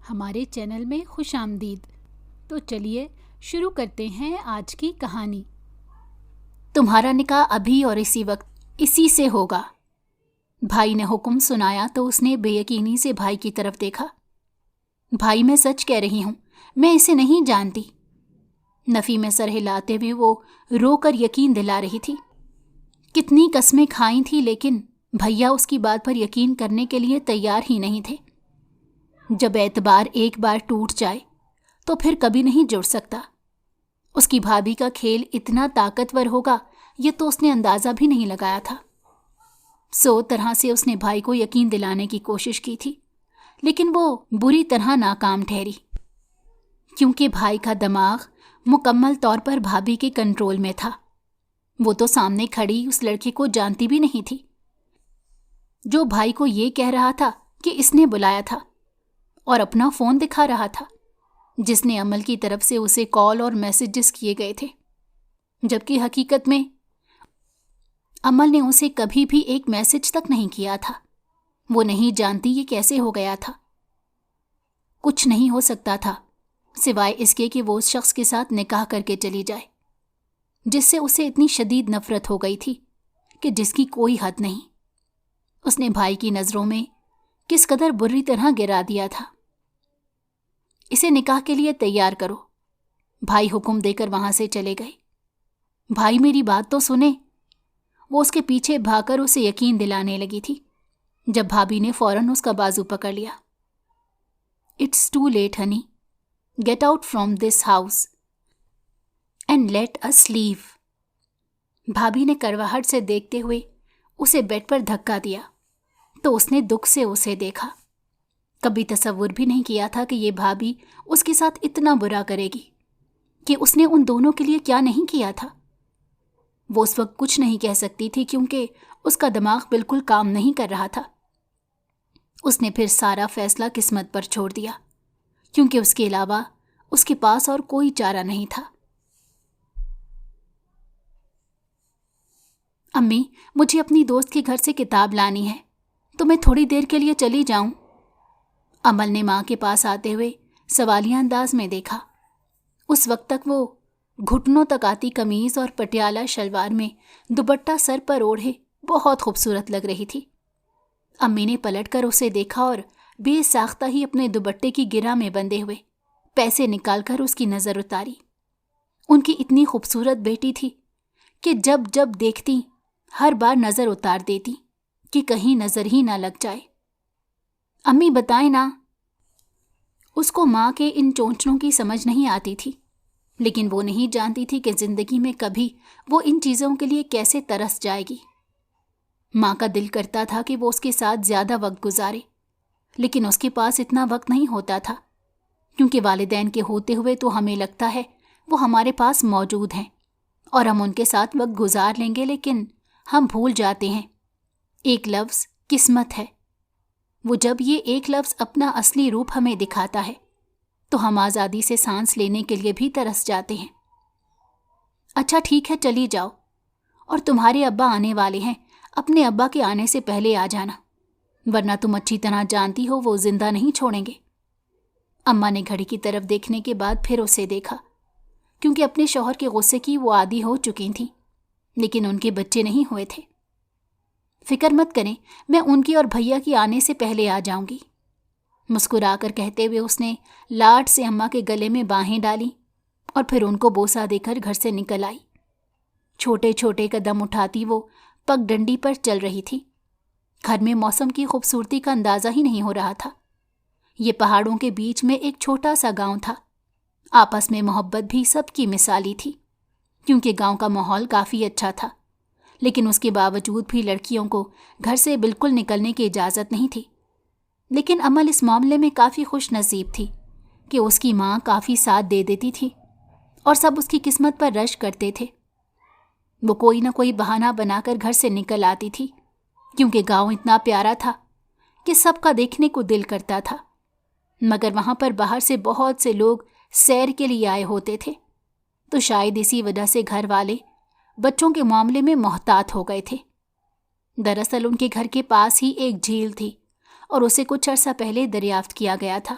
ہمارے چینل میں خوش آمدید۔ تو چلیے شروع کرتے ہیں آج کی کہانی۔ تمہارا نکاح ابھی اور اسی وقت اسی سے ہوگا۔ بھائی نے حکم سنایا تو اس نے بے یقینی سے بھائی کی طرف دیکھا۔ بھائی، میں سچ کہہ رہی ہوں، میں اسے نہیں جانتی۔ نفی میں سر ہلاتے ہوئے وہ رو کر یقین دلا رہی تھی۔ کتنی قسمیں کھائیں تھی لیکن بھیا اس کی بات پر یقین کرنے کے لیے تیار ہی نہیں تھے۔ جب اعتبار ایک بار ٹوٹ جائے تو پھر کبھی نہیں جڑ سکتا۔ اس کی بھابھی کا کھیل اتنا طاقتور ہوگا یہ تو اس نے اندازہ بھی نہیں لگایا تھا۔ 100 طرح سے اس نے بھائی کو یقین دلانے کی کوشش کی تھی لیکن وہ بری طرح ناکام ٹھہری، کیونکہ بھائی کا دماغ مکمل طور پر بھابھی کے کنٹرول میں تھا۔ وہ تو سامنے کھڑی اس لڑکی کو جانتی بھی نہیں تھی جو بھائی کو یہ کہہ رہا تھا کہ اس نے بلایا تھا، اور اپنا فون دکھا رہا تھا جس نے عمل کی طرف سے اسے کال اور میسیجز کیے گئے تھے، جبکہ حقیقت میں عمل نے اسے کبھی بھی ایک میسج تک نہیں کیا تھا۔ وہ نہیں جانتی یہ کیسے ہو گیا تھا۔ کچھ نہیں ہو سکتا تھا سوائے اس کے کہ وہ اس شخص کے ساتھ نکاح کر کے چلی جائے جس سے اسے اتنی شدید نفرت ہو گئی تھی کہ جس کی کوئی حد نہیں۔ اس نے بھائی کی نظروں میں کس قدر بری طرح گرا دیا تھا۔ اسے نکاح کے لیے تیار کرو، بھائی حکم دے کر وہاں سے چلے گئے۔ بھائی میری بات تو سنے۔ وہ اس کے پیچھے بھاگ کر اسے یقین دلانے لگی تھی جب بھابھی نے فوراً اس کا بازو پکڑ لیا۔ It's too late honey, get out from this house and let us leave. بھابھی نے کڑواہٹ سے دیکھتے ہوئے اسے بیڈ پر دھکا دیا تو اس نے دکھ سے اسے دیکھا۔ کبھی تصور بھی نہیں کیا تھا کہ یہ بھابھی اس کے ساتھ اتنا برا کرے گی کہ اس نے ان دونوں کے لیے کیا نہیں کیا تھا۔ وہ اس وقت کچھ نہیں کہہ سکتی تھی کیونکہ اس کا دماغ بالکل کام نہیں کر رہا تھا۔ اس نے پھر سارا فیصلہ قسمت پر چھوڑ دیا کیونکہ اس کے علاوہ اس کے پاس اور کوئی چارہ نہیں تھا۔ امی، مجھے اپنی دوست کے گھر سے کتاب لانی ہے تو میں تھوڑی دیر کے لیے چلی جاؤں؟ عمل نے ماں کے پاس آتے ہوئے سوالیہ انداز میں دیکھا۔ اس وقت تک وہ گھٹنوں تک آتی قمیض اور پٹیالہ شلوار میں دوپٹہ سر پر اوڑھے بہت خوبصورت لگ رہی تھی۔ امی نے پلٹ کر اسے دیکھا اور بے ساختہ ہی اپنے دوپٹے کی گرہ میں بندھے ہوئے پیسے نکال کر اس کی نظر اتاری۔ ان کی اتنی خوبصورت بیٹی تھی کہ جب جب دیکھتی ہر بار نظر اتار دیتی کہ کہیں نظر ہی نہ لگ جائے۔ امی بتائیں نا۔ اس کو ماں کے ان چونچلوں کی سمجھ نہیں آتی تھی، لیکن وہ نہیں جانتی تھی کہ زندگی میں کبھی وہ ان چیزوں کے لیے کیسے ترس جائے گی۔ ماں کا دل کرتا تھا کہ وہ اس کے ساتھ زیادہ وقت گزارے، لیکن اس کے پاس اتنا وقت نہیں ہوتا تھا کیونکہ والدین کے ہوتے ہوئے تو ہمیں لگتا ہے وہ ہمارے پاس موجود ہیں اور ہم ان کے ساتھ وقت گزار لیں گے، لیکن ہم بھول جاتے ہیں ایک لفظ قسمت ہے۔ وہ جب یہ ایک لفظ اپنا اصلی روپ ہمیں دکھاتا ہے تو ہم آزادی سے سانس لینے کے لیے بھی ترس جاتے ہیں۔ اچھا ٹھیک ہے، چلی جاؤ، اور تمہارے ابا آنے والے ہیں، اپنے ابا کے آنے سے پہلے آ جانا، ورنہ تم اچھی طرح جانتی ہو وہ زندہ نہیں چھوڑیں گے۔ اماں نے گھڑی کی طرف دیکھنے کے بعد پھر اسے دیکھا کیونکہ اپنے شوہر کے غصے کی وہ عادی ہو چکی تھیں، لیکن ان کے بچے نہیں ہوئے تھے۔ فکر مت کریں، میں ان کی اور بھیا کی آنے سے پہلے آ جاؤں گی، مسکرا کر کہتے ہوئے اس نے لاڈ سے اماں کے گلے میں باہیں ڈالی اور پھر ان کو بوسہ دے کر گھر سے نکل آئی۔ چھوٹے چھوٹے قدم اٹھاتی وہ پگ ڈنڈی پر چل رہی تھی۔ گھر میں موسم کی خوبصورتی کا اندازہ ہی نہیں ہو رہا تھا۔ یہ پہاڑوں کے بیچ میں ایک چھوٹا سا گاؤں تھا۔ آپس میں محبت بھی سب کی مثالی تھی کیونکہ گاؤں کا ماحول کافی اچھا تھا، لیکن اس کے باوجود بھی لڑکیوں کو گھر سے بالکل نکلنے کی اجازت نہیں تھی۔ لیکن عمل اس معاملے میں کافی خوش نصیب تھی کہ اس کی ماں کافی ساتھ دے دیتی تھی اور سب اس کی قسمت پر رشک کرتے تھے۔ وہ کوئی نہ کوئی بہانہ بنا کر گھر سے نکل آتی تھی کیونکہ گاؤں اتنا پیارا تھا کہ سب کا دیکھنے کو دل کرتا تھا، مگر وہاں پر باہر سے بہت سے لوگ سیر کے لیے آئے ہوتے تھے، تو شاید اسی وجہ سے گھر والے بچوں کے معاملے میں محتاط ہو گئے تھے۔ دراصل ان کے گھر کے پاس ہی ایک جھیل تھی اور اسے کچھ عرصہ پہلے دریافت کیا گیا تھا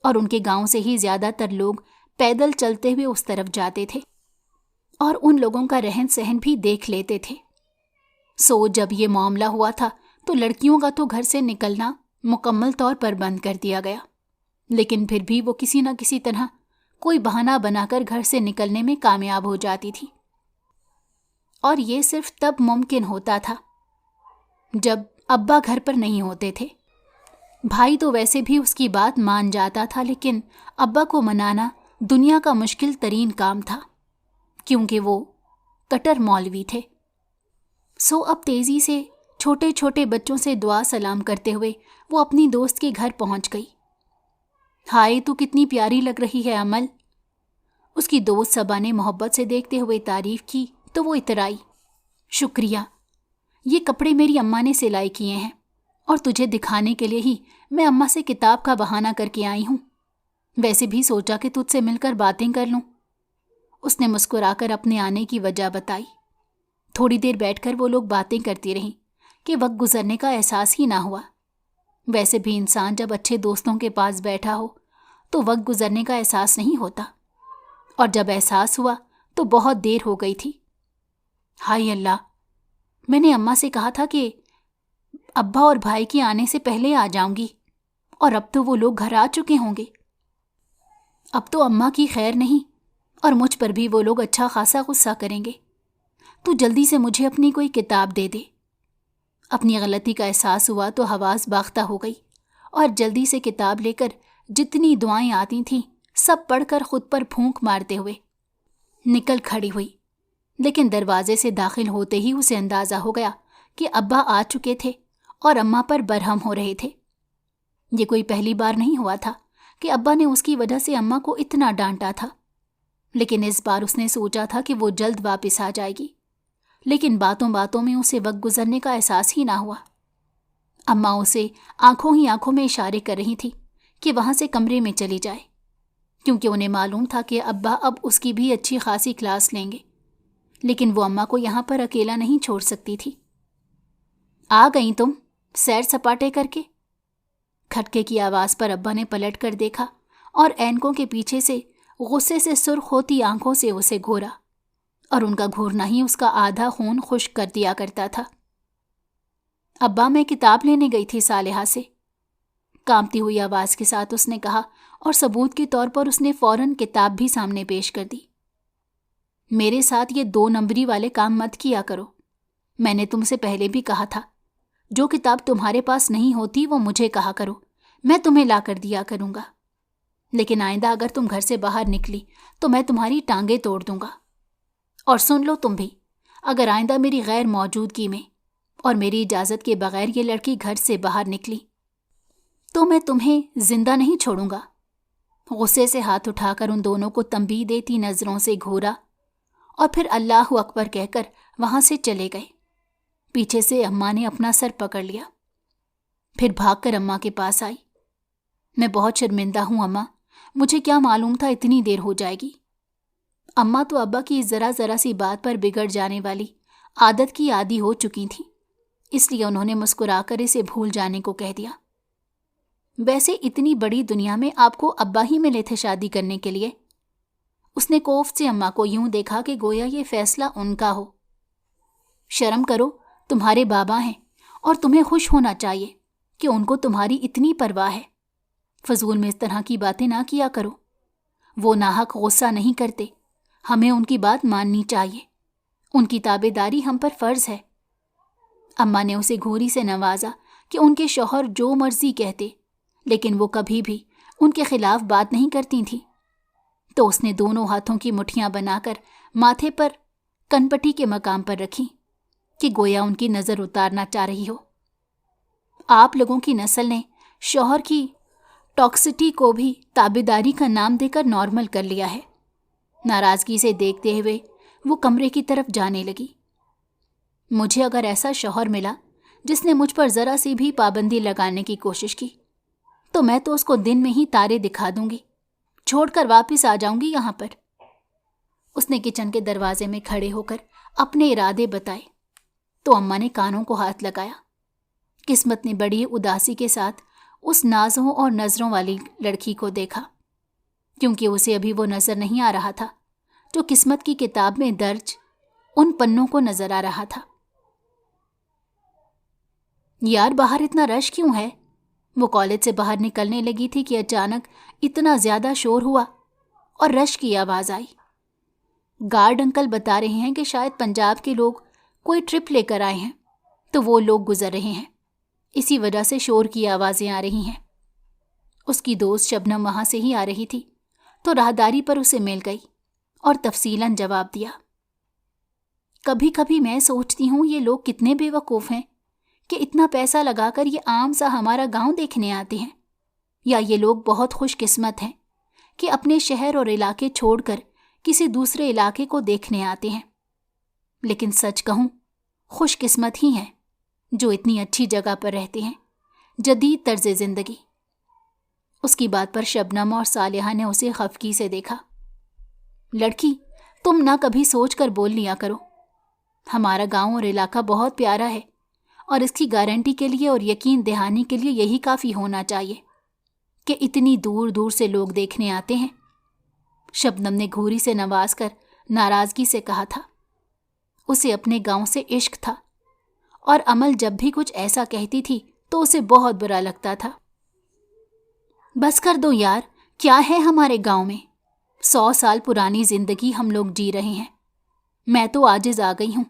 اور ان کے گاؤں سے ہی زیادہ تر لوگ پیدل چلتے ہوئے اس طرف جاتے تھے اور ان لوگوں کا رہن سہن بھی دیکھ لیتے تھے۔ سو جب یہ معاملہ ہوا تھا تو لڑکیوں کا تو گھر سے نکلنا مکمل طور پر بند کر دیا گیا، لیکن پھر بھی وہ کسی نہ کسی طرح کوئی بہانہ بنا کر گھر سے نکلنے میں کامیاب ہو جاتی تھی، اور یہ صرف تب ممکن ہوتا تھا جب ابا گھر پر نہیں ہوتے تھے۔ بھائی تو ویسے بھی اس کی بات مان جاتا تھا، لیکن ابا کو منانا دنیا کا مشکل ترین کام تھا، کیونکہ وہ کٹر مولوی تھے۔ سو اب تیزی سے چھوٹے چھوٹے بچوں سے دعا سلام کرتے ہوئے وہ اپنی دوست کے گھر پہنچ گئی۔ ہائے تو کتنی پیاری لگ رہی ہے امل، اس کی دوست صبا نے محبت سے دیکھتے ہوئے تعریف کی تو وہ اترائی، شکریہ، یہ کپڑے میری اماں نے سلائی کیے ہیں اور تجھے دکھانے کے لیے ہی میں اماں سے کتاب کا بہانہ کر کے آئی ہوں، ویسے بھی سوچا کہ تجھ سے مل کر باتیں کر لوں۔ اس نے مسکرا کر اپنے آنے کی وجہ بتائی۔ تھوڑی دیر بیٹھ کر وہ لوگ باتیں کرتی رہیں کہ وقت گزرنے کا احساس ہی نہ ہوا۔ ویسے بھی انسان جب اچھے دوستوں کے پاس بیٹھا ہو تو وقت گزرنے کا احساس نہیں ہوتا، اور جب احساس ہوا تو بہت دیر ہو گئی تھی۔ ہائے اللہ، میں نے اماں سے کہا تھا کہ ابا اور بھائی کے آنے سے پہلے آ جاؤں گی، اور اب تو وہ لوگ گھر آ چکے ہوں گے۔ اب تو اماں کی خیر نہیں، اور مجھ پر بھی وہ لوگ اچھا خاصا غصہ کریں گے۔ تو جلدی سے مجھے اپنی کوئی کتاب دے دے۔ اپنی غلطی کا احساس ہوا تو حواس باختہ ہو گئی، اور جلدی سے کتاب لے کر جتنی دعائیں آتی تھیں سب پڑھ کر خود پر پھونک مارتے ہوئے نکل کھڑی ہوئی، لیکن دروازے سے داخل ہوتے ہی اسے اندازہ ہو گیا کہ ابا آ چکے تھے اور اماں پر برہم ہو رہے تھے۔ یہ کوئی پہلی بار نہیں ہوا تھا کہ ابا نے اس کی وجہ سے اماں کو اتنا ڈانٹا تھا، لیکن اس بار اس نے سوچا تھا کہ وہ جلد واپس آ جائے گی، لیکن باتوں باتوں میں اسے وقت گزرنے کا احساس ہی نہ ہوا۔ اماں اسے آنکھوں ہی آنکھوں میں اشارے کر رہی تھی کہ وہاں سے کمرے میں چلی جائے، کیونکہ انہیں معلوم تھا کہ ابا اب اس کی بھی اچھی خاصی کلاس لیں گے، لیکن وہ اماں کو یہاں پر اکیلا نہیں چھوڑ سکتی تھی۔ آ گئیں تم سیر سپاٹے کر کے؟ کھٹکے کی آواز پر ابا نے پلٹ کر دیکھا اور اینکوں کے پیچھے سے غصے سے سرخ ہوتی آنکھوں سے اسے گھورا، اور ان کا گھورنا ہی اس کا آدھا خون خشک کر دیا کرتا تھا۔ ابا میں کتاب لینے گئی تھی صالحہ سے، کانپتی ہوئی آواز کے ساتھ اس نے کہا، اور ثبوت کے طور پر اس نے فوراً کتاب بھی سامنے پیش کر دی۔ میرے ساتھ یہ 2 نمبری والے کام مت کیا کرو، میں نے تم سے پہلے بھی کہا تھا، جو کتاب تمہارے پاس نہیں ہوتی وہ مجھے کہا کرو، میں تمہیں لا کر دیا کروں گا، لیکن آئندہ اگر تم گھر سے باہر نکلی تو میں تمہاری ٹانگیں توڑ دوں گا۔ اور سن لو تم بھی، اگر آئندہ میری غیر موجودگی میں اور میری اجازت کے بغیر یہ لڑکی گھر سے باہر نکلی تو میں تمہیں زندہ نہیں چھوڑوں گا۔ غصے سے ہاتھ اٹھا کر ان دونوں کو تنبیہ دیتی نظروں سے گھورا، اور پھر اللہ اکبر کہہ کر وہاں سے چلے گئے۔ پیچھے سے اماں نے اپنا سر پکڑ لیا، پھر بھاگ کر اماں کے پاس آئی۔ میں بہت شرمندہ ہوں اماں، مجھے کیا معلوم تھا اتنی دیر ہو جائے گی۔ اماں تو ابا کی ذرا سی بات پر بگڑ جانے والی عادت کی عادی ہو چکی تھیں، اس لیے انہوں نے مسکرا کر اسے بھول جانے کو کہہ دیا۔ ویسے اتنی بڑی دنیا میں آپ کو ابا ہی ملے تھے شادی کرنے کے لیے؟ اس نے کوفت سے اماں کو یوں دیکھا کہ گویا یہ فیصلہ ان کا ہو۔ شرم کرو، تمہارے بابا ہیں اور تمہیں خوش ہونا چاہیے کہ ان کو تمہاری اتنی پرواہ ہے۔ فضول میں اس طرح کی باتیں نہ کیا کرو، وہ ناحق غصہ نہیں کرتے، ہمیں ان کی بات ماننی چاہیے، ان کی تابع داری ہم پر فرض ہے۔ اماں نے اسے گھوری سے نوازا کہ ان کے شوہر جو مرضی کہتے، لیکن وہ کبھی بھی ان کے خلاف بات نہیں کرتی تھیں۔ تو اس نے دونوں ہاتھوں کی مٹھیاں بنا کر ماتھے پر کنپٹی کے مقام پر رکھی کہ گویا ان کی نظر اتارنا چاہ رہی ہو۔ آپ لوگوں کی نسل نے شوہر کی ٹاکسٹی کو بھی تابعداری کا نام دے کر نارمل کر لیا ہے۔ ناراضگی سے دیکھتے ہوئے وہ کمرے کی طرف جانے لگی۔ مجھے اگر ایسا شوہر ملا جس نے مجھ پر ذرا سی بھی پابندی لگانے کی کوشش کی تو میں تو اس کو دن میں ہی تارے دکھا دوں گی، چھوڑ کر واپس آ جاؤں گی یہاں پر۔ اس نے کچن کے دروازے میں کھڑے ہو کر اپنے ارادے بتائے تو اماں نے کانوں کو ہاتھ لگایا۔ قسمت نے بڑی اداسی کے ساتھ उस नाज़ों और नज़रों वाली लड़की को देखा, क्योंकि उसे अभी वो नज़र नहीं आ रहा था जो किस्मत की किताब में दर्ज उन पन्नों को नज़र आ रहा था। यार, बाहर इतना रश क्यों है? वो कॉलेज से बाहर निकलने लगी थी कि अचानक इतना ज़्यादा शोर हुआ और रश की आवाज़ आई। गार्ड अंकल बता रहे हैं कि शायद पंजाब के लोग कोई ट्रिप लेकर आए हैं, तो वो लोग गुजर रहे हैं, इसी वजह से शोर की आवाज़ें आ रही हैं। उसकी दोस्त शबनम वहाँ से ही आ रही थी, तो राहदारी पर उसे मिल गई और तफसीलन जवाब दिया। कभी कभी मैं सोचती हूँ ये लोग कितने बेवकूफ़ हैं कि इतना पैसा लगाकर ये आम सा हमारा गांव देखने आते हैं, या ये लोग बहुत खुशकिस्मत हैं कि अपने शहर और इलाके छोड़कर किसी दूसरे इलाके को देखने आते हैं। लेकिन सच कहूँ, खुशकिस्मत ही हैं जो इतनी अच्छी जगह पर रहते हैं, जदीद तर्ज ज़िंदगी। उसकी बात पर शबनम और सालिहा ने उसे खफगी से देखा। लड़की, तुम ना कभी सोच कर बोल लिया करो। हमारा गांव और इलाका बहुत प्यारा है और इसकी गारंटी के लिए और यकीन दहानी के लिए यही काफ़ी होना चाहिए कि इतनी दूर दूर से लोग देखने आते हैं। शबनम ने घूरी से नवाज कर नाराज़गी से कहा था। उसे अपने गांव से इश्क था और अमल जब भी कुछ ऐसा कहती थी तो उसे बहुत बुरा लगता था। बस कर दो यार, क्या है हमारे गांव में? 100 साल पुरानी जिंदगी हम लोग जी रहे हैं। मैं तो आजिज़ आ गई हूँ।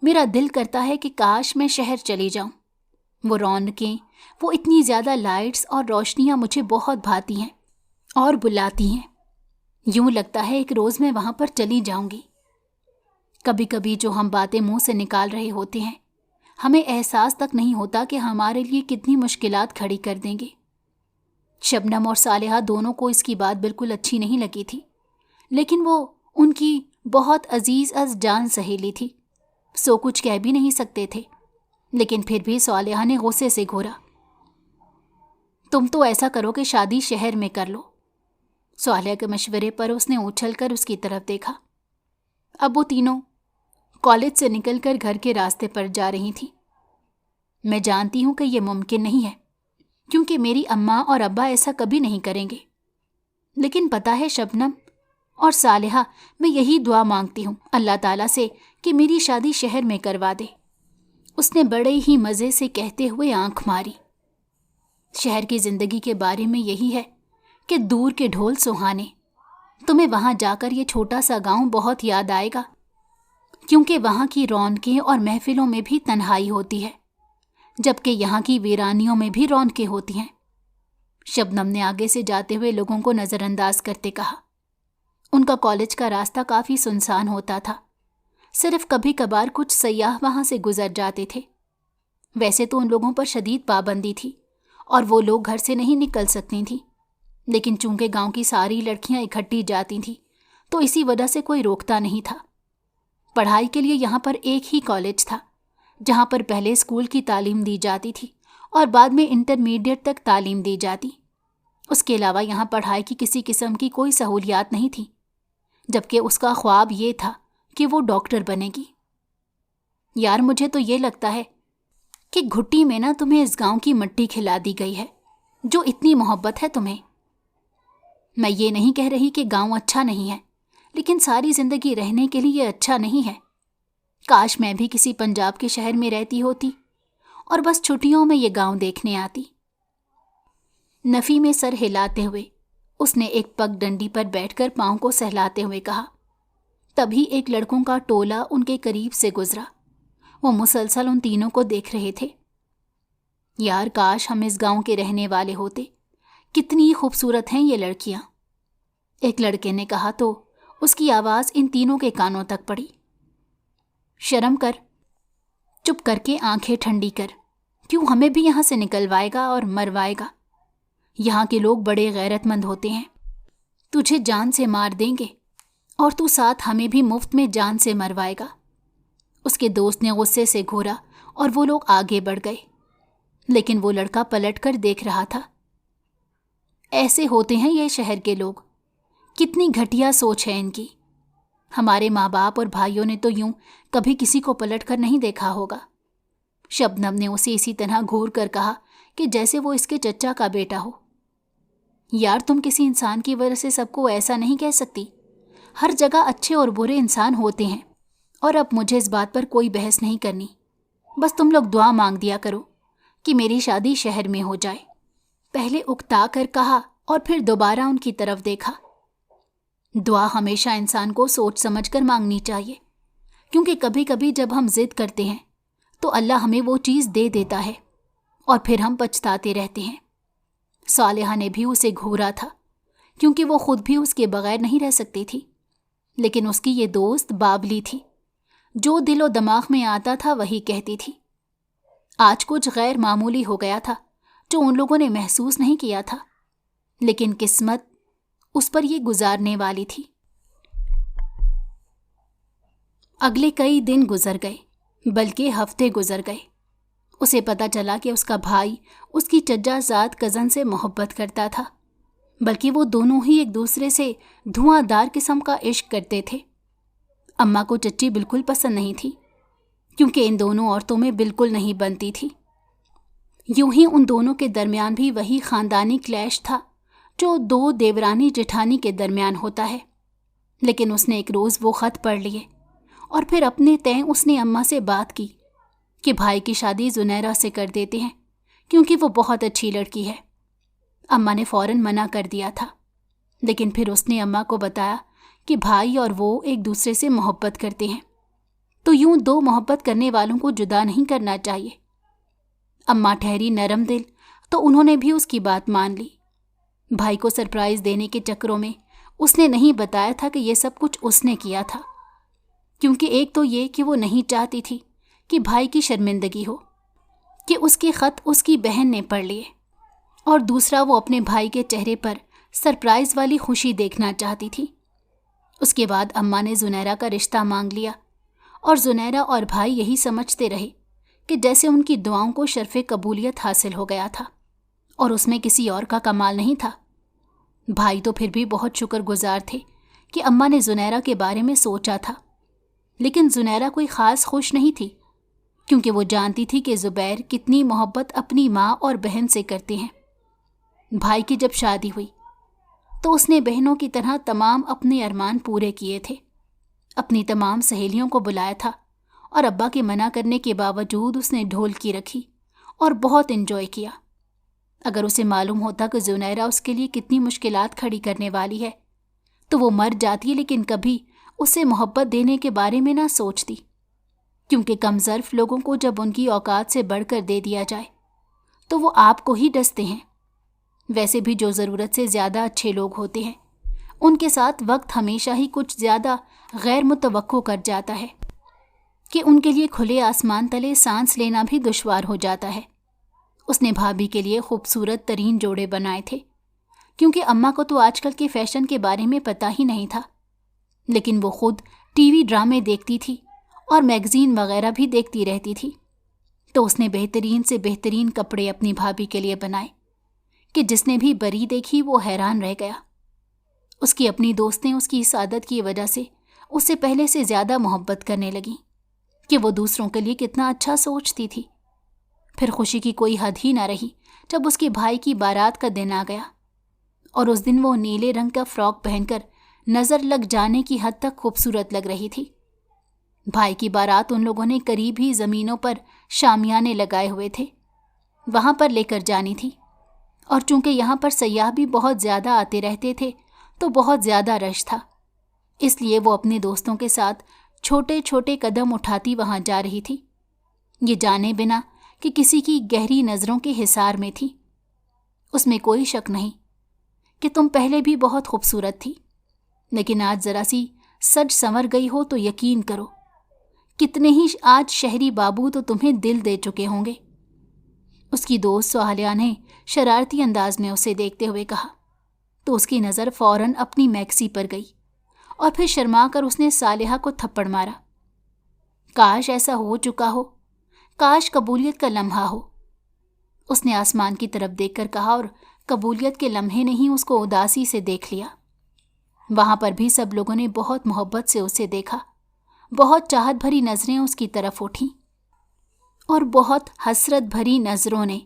मेरा दिल करता है कि काश मैं शहर चली जाऊं। वो रौनकें, वो इतनी ज़्यादा लाइट्स और रोशनियाँ मुझे बहुत भाती हैं और बुलाती हैं। यूं लगता है एक रोज़ मैं वहाँ पर चली जाऊंगी। कभी कभी जो हम बातें मुंह से निकाल रहे होते हैं, हमें एहसास तक नहीं होता कि हमारे लिए कितनी मुश्किलात खड़ी कर देंगे। शबनम और सालिहा दोनों को इसकी बात बिल्कुल अच्छी नहीं लगी थी, लेकिन वो उनकी बहुत अजीज़ अज़ जान सहेली थी, सो कुछ कह भी नहीं सकते थे। लेकिन फिर भी सालिहा ने गुस्से से घूरा। तुम तो ऐसा करो कि शादी शहर में कर लो। सालिहा के मशवरे पर उसने उछलकर उसकी तरफ देखा। अब वो तीनों कॉलेज से निकलकर घर के रास्ते पर जा रही थी। मैं जानती हूँ कि यह मुमकिन नहीं है, क्योंकि मेरी अम्मा और अब्बा ऐसा कभी नहीं करेंगे। लेकिन पता है शबनम और सालिहा, मैं यही दुआ मांगती हूँ अल्लाह ताला से कि मेरी शादी शहर में करवा दे। उसने बड़े ही मज़े से कहते हुए आंख मारी। शहर की ज़िंदगी के बारे में यही है कि दूर के ढोल सुहाने। तुम्हें वहाँ जाकर ये छोटा सा गांव बहुत याद आएगा, क्योंकि वहाँ की रौनकें और महफिलों में भी तन्हाई होती है, जबकि यहाँ की वीरानियों में भी रौनकें होती हैं। शबनम ने आगे से जाते हुए लोगों को नज़रअंदाज करते कहा। उनका कॉलेज का रास्ता काफ़ी सुनसान होता था, सिर्फ कभी कभार कुछ सयाह वहाँ से गुजर जाते थे। वैसे तो उन लोगों पर शदीद पाबंदी थी और वो लोग घर से नहीं निकल सकती थीं, लेकिन चूंकि गांव की सारी लड़कियां इकट्ठी जाती थीं तो इसी वजह से कोई रोकता नहीं था। पढ़ाई के लिए यहाँ पर एक ही कॉलेज था, जहाँ पर पहले स्कूल की तालीम दी जाती थी और बाद में इंटरमीडिएट तक तालीम दी जाती। उसके अलावा यहाँ पढ़ाई की किसी किस्म की कोई सहूलियात नहीं थी, जबकि उसका ख्वाब ये था कि वो डॉक्टर बनेगी। यार, मुझे तो ये लगता है कि घुट्टी में ना तुम्हें इस गांव की मिट्टी खिला दी गई है, जो इतनी मोहब्बत है तुम्हें। मैं ये नहीं कह रही कि गांव अच्छा नहीं है, लेकिन सारी जिंदगी रहने के लिए अच्छा नहीं है। काश मैं भी किसी पंजाब के शहर में रहती होती और बस छुट्टियों में ये गांव देखने आती। नफ़ी में सर हिलाते हुए उसने एक पगडंडी पर बैठकर पाँव को सहलाते हुए कहा। तभी एक लड़कों का टोला उनके करीब से गुजरा। वो मुसलसल उन तीनों को देख रहे थे। यार, काश हम इस गांव के रहने वाले होते। कितनी खूबसूरत हैं ये लड़कियां, एक लड़के ने कहा तो उसकी आवाज़ इन तीनों के कानों तक पड़ी। शर्म कर, चुप करके आंखें ठंडी कर। क्यों हमें भी यहाँ से निकलवाएगा और मरवाएगा? यहाँ के लोग बड़े गैरतमंद होते हैं। तुझे जान से मार देंगे और तू साथ हमें भी मुफ्त में जान से मरवाएगा। उसके दोस्त ने गुस्से से घूरा और वो लोग आगे बढ़ गए, लेकिन वो लड़का पलटकर देख रहा था। ऐसे होते हैं ये शहर के लोग। कितनी घटिया सोच है इनकी। हमारे माँ बाप और भाइयों ने तो यूं कभी किसी को पलट कर नहीं देखा होगा। शबनम ने उसे इसी तरह घूर कर कहा कि जैसे वो इसके चचा का बेटा हो। यार, तुम किसी इंसान की वजह से सबको ऐसा नहीं कह सकती। हर जगह अच्छे और बुरे इंसान होते हैं, और अब मुझे इस बात पर कोई बहस नहीं करनी। बस तुम लोग दुआ मांग दिया करो कि मेरी शादी शहर में हो जाए। पहले उकता कर कहा और फिर दोबारा उनकी तरफ देखा। दुआ हमेशा इंसान को सोच समझ कर मांगनी चाहिए, क्योंकि कभी कभी जब हम जिद करते हैं तो अल्लाह हमें वो चीज़ दे देता है और फिर हम पछताते रहते हैं। सालेहा ने भी उसे घूरा था, क्योंकि वो खुद भी उसके बगैर नहीं रह सकती थी। लेकिन उसकी ये दोस्त बाबली थी, जो दिलो दिमाग में आता था वही कहती थी। आज कुछ गैर मामूली हो गया था जो उन लोगों ने महसूस नहीं किया था, लेकिन किस्मत उस पर ये गुजारने वाली थी। अगले कई दिन गुजर गए, बल्कि हफ्ते गुजर गए। उसे पता चला कि उसका भाई उसकी चज्जाजाद कज़न से मोहब्बत करता था, बल्कि वो दोनों ही एक दूसरे से धुआंधार किस्म का इश्क करते थे। अम्मा को चच्ची बिल्कुल पसंद नहीं थी, क्योंकि इन दोनों औरतों में बिल्कुल नहीं बनती थी। यूं ही उन दोनों के दरमियान भी वही खानदानी क्लैश था जो दो देवरानी जेठानी के दरमियान होता है। लेकिन उसने एक रोज़ वो ख़त पढ़ लिए और फिर अपने तय उसने अम्मा से बात की कि भाई की शादी जुनैरा से कर देते हैं, क्योंकि वो बहुत अच्छी लड़की है। अम्मा ने फ़ौरन मना कर दिया था, लेकिन फिर उसने अम्मा को बताया कि भाई और वो एक दूसरे से मोहब्बत करते हैं, तो यूं दो मोहब्बत करने वालों को जुदा नहीं करना चाहिए। अम्मा ठहरी नरम दिल, तो उन्होंने भी उसकी बात मान ली। भाई को सरप्राइज़ देने के चक्करों में उसने नहीं बताया था कि ये सब कुछ उसने किया था, क्योंकि एक तो ये कि वो नहीं चाहती थी कि भाई की शर्मिंदगी हो कि उसके ख़त उसकी बहन ने पढ़ लिए, और दूसरा वो अपने भाई के चेहरे पर सरप्राइज़ वाली खुशी देखना चाहती थी। उसके बाद अम्मा ने जुनैरा का रिश्ता मांग लिया, और जुनैरा और भाई यही समझते रहे कि जैसे उनकी दुआओं को शर्फ़े कबूलियत हासिल हो गया था और उसमें किसी और का कमाल नहीं था। भाई तो फिर भी बहुत शुक्रगुजार थे कि अम्मा ने जुनैरा के बारे में सोचा था, लेकिन जुनैरा कोई ख़ास खुश नहीं थी, क्योंकि वो जानती थी कि ज़ुबैर कितनी मोहब्बत अपनी माँ और बहन से करते हैं। भाई की जब शादी हुई तो उसने बहनों की तरह तमाम अपने अरमान पूरे किए थे। अपनी तमाम सहेलियों को बुलाया था, और अब्बा के मना करने के बावजूद उसने ढोलकी रखी और बहुत एंजॉय किया। अगर उसे मालूम होता कि जुनैरा उसके लिए कितनी मुश्किलात खड़ी करने वाली है तो वो मर जाती, लेकिन कभी उसे मोहब्बत देने के बारे में ना सोचती, क्योंकि कमज़र्फ लोगों को जब उनकी औकात से बढ़कर दे दिया जाए तो वो आपको ही डसते हैं। वैसे भी जो ज़रूरत से ज़्यादा अच्छे लोग होते हैं उनके साथ वक्त हमेशा ही कुछ ज़्यादा गैर मुतवक्को कर जाता है कि उनके लिए खुले आसमान तले सांस लेना भी दुश्वार हो जाता है। उसने भाभी के लिए खूबसूरत तरीन जोड़े बनाए थे, क्योंकि अम्मा को तो आजकल के फैशन के बारे में पता ही नहीं था, लेकिन वो खुद टीवी ड्रामे देखती थी और मैगज़ीन वगैरह भी देखती रहती थी। तो उसने बेहतरीन से बेहतरीन कपड़े अपनी भाभी के लिए बनाए कि जिसने भी बरी देखी वो हैरान रह गया। उसकी अपनी दोस्तें उसकी इस आदत की वजह से उससे पहले से ज़्यादा मोहब्बत करने लगीं कि वो दूसरों के लिए कितना अच्छा सोचती थी। फिर खुशी की कोई हद ही ना रही जब उसके भाई की बारात का दिन आ गया, और उस दिन वो नीले रंग का फ्रॉक पहनकर नज़र लग जाने की हद तक खूबसूरत लग रही थी। भाई की बारात उन लोगों ने करीब ही ज़मीनों पर शामियाने लगाए हुए थे, वहाँ पर लेकर जानी थी, और चूंकि यहाँ पर सयाह भी बहुत ज़्यादा आते रहते थे तो बहुत ज़्यादा रश था, इसलिए वो अपने दोस्तों के साथ छोटे छोटे कदम उठाती वहाँ जा रही थी, ये जाने बिना कि किसी की गहरी नज़रों के हिसार में थी। उसमें कोई शक नहीं कि तुम पहले भी बहुत खूबसूरत थी, लेकिन आज ज़रा सी सज संवर गई हो तो यकीन करो कितने ही आज शहरी बाबू तो तुम्हें दिल दे चुके होंगे। उसकी दोस्त सुहालिया ने शरारती अंदाज में उसे देखते हुए कहा, तो उसकी नज़र फ़ौरन अपनी मैक्सी पर गई और फिर शर्मा कर उसने सालिहा को थप्पड़ मारा। काश ऐसा हो चुका हो, काश कबूलियत का लम्हा हो, उसने आसमान की तरफ देखकर कहा, और कबूलियत के लम्हे ने ही उसको उदासी से देख लिया। वहाँ पर भी सब लोगों ने बहुत मोहब्बत से उसे देखा, बहुत चाहत भरी नज़रें उसकी तरफ उठीं, और बहुत हसरत भरी नज़रों ने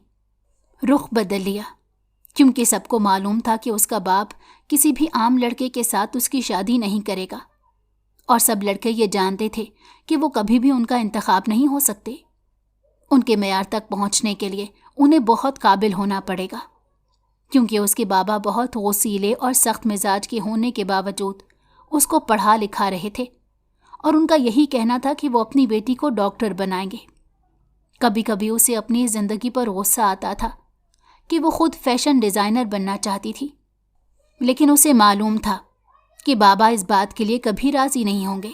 رخ بدل لیا، کیونکہ سب کو معلوم تھا کہ اس کا باپ کسی بھی عام لڑکے کے ساتھ اس کی شادی نہیں کرے گا، اور سب لڑکے یہ جانتے تھے کہ وہ کبھی بھی ان کا انتخاب نہیں ہو سکتے۔ ان کے معیار تک پہنچنے کے لیے انہیں بہت قابل ہونا پڑے گا، کیونکہ اس کے بابا بہت غصیلے اور سخت مزاج کے ہونے کے باوجود اس کو پڑھا لکھا رہے تھے، اور ان کا یہی کہنا تھا کہ وہ اپنی بیٹی کو ڈاکٹر بنائیں گے۔ کبھی کبھی اسے اپنی زندگی پر غصہ آتا تھا کہ وہ خود فیشن ڈیزائنر بننا چاہتی تھی، لیکن اسے معلوم تھا کہ بابا اس بات کے لیے کبھی راضی نہیں ہوں گے،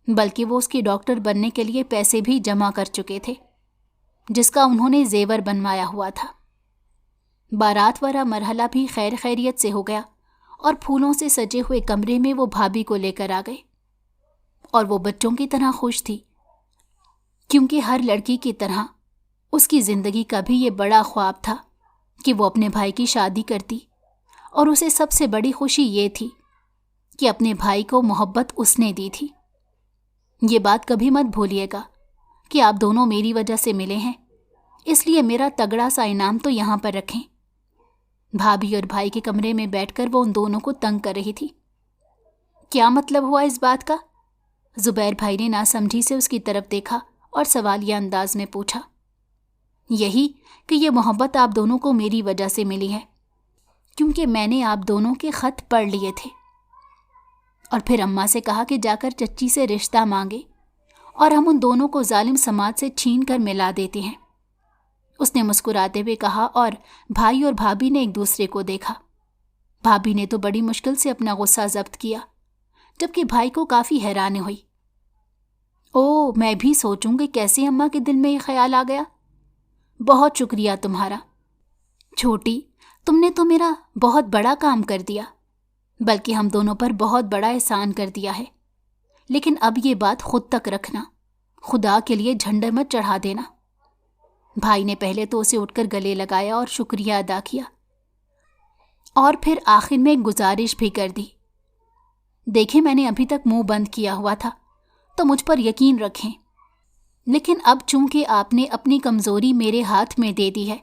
بلکہ وہ اس کی ڈاکٹر بننے کے لیے پیسے بھی جمع کر چکے تھے، جس کا انہوں نے زیور بنوایا ہوا تھا۔ بارات والا مرحلہ بھی خیر خیریت سے ہو گیا، اور پھولوں سے سجے ہوئے کمرے میں وہ بھابھی کو لے کر آ گئے، اور وہ بچوں کی طرح خوش تھی، کیونکہ ہر لڑکی کی طرح اس کی زندگی کا بھی یہ بڑا خواب تھا کہ وہ اپنے بھائی کی شادی کرتی، اور اسے سب سے بڑی خوشی یہ تھی کہ اپنے بھائی کو محبت اس نے دی تھی۔ یہ بات کبھی مت بھولیے گا کہ آپ دونوں میری وجہ سے ملے ہیں، اس لیے میرا تگڑا سا انعام تو یہاں پر رکھیں۔ بھابھی اور بھائی کے کمرے میں بیٹھ کر وہ ان دونوں کو تنگ کر رہی تھی۔ کیا مطلب ہوا اس بات کا؟ زبیر بھائی نے ناسمجھی سے اس کی طرف دیکھا اور سوالیہ انداز میں پوچھا۔ یہی کہ یہ محبت آپ دونوں کو میری وجہ سے ملی ہے، کیونکہ میں نے آپ دونوں کے خط پڑھ لیے تھے، اور پھر اماں سے کہا کہ جا کر چچی سے رشتہ مانگے، اور ہم ان دونوں کو ظالم سماج سے چھین کر ملا دیتے ہیں۔ اس نے مسکراتے ہوئے کہا، اور بھائی اور بھابھی نے ایک دوسرے کو دیکھا۔ بھابھی نے تو بڑی مشکل سے اپنا غصہ ضبط کیا، جبکہ بھائی کو کافی حیرانی ہوئی۔ او، میں بھی سوچوں کہ کیسے اماں کے دل میں یہ خیال آ گیا۔ بہت شکریہ تمہارا چھوٹی، تم نے تو میرا بہت بڑا کام کر دیا، بلکہ ہم دونوں پر بہت بڑا احسان کر دیا ہے، لیکن اب یہ بات خود تک رکھنا، خدا کے لیے جھنڈا مت چڑھا دینا۔ بھائی نے پہلے تو اسے اٹھ کر گلے لگایا اور شکریہ ادا کیا، اور پھر آخر میں ایک گزارش بھی کر دی۔ دیکھیں، میں نے ابھی تک منہ بند کیا ہوا تھا، تو مجھ پر یقین رکھیں، لیکن اب چونکہ آپ نے اپنی کمزوری میرے ہاتھ میں دے دی ہے،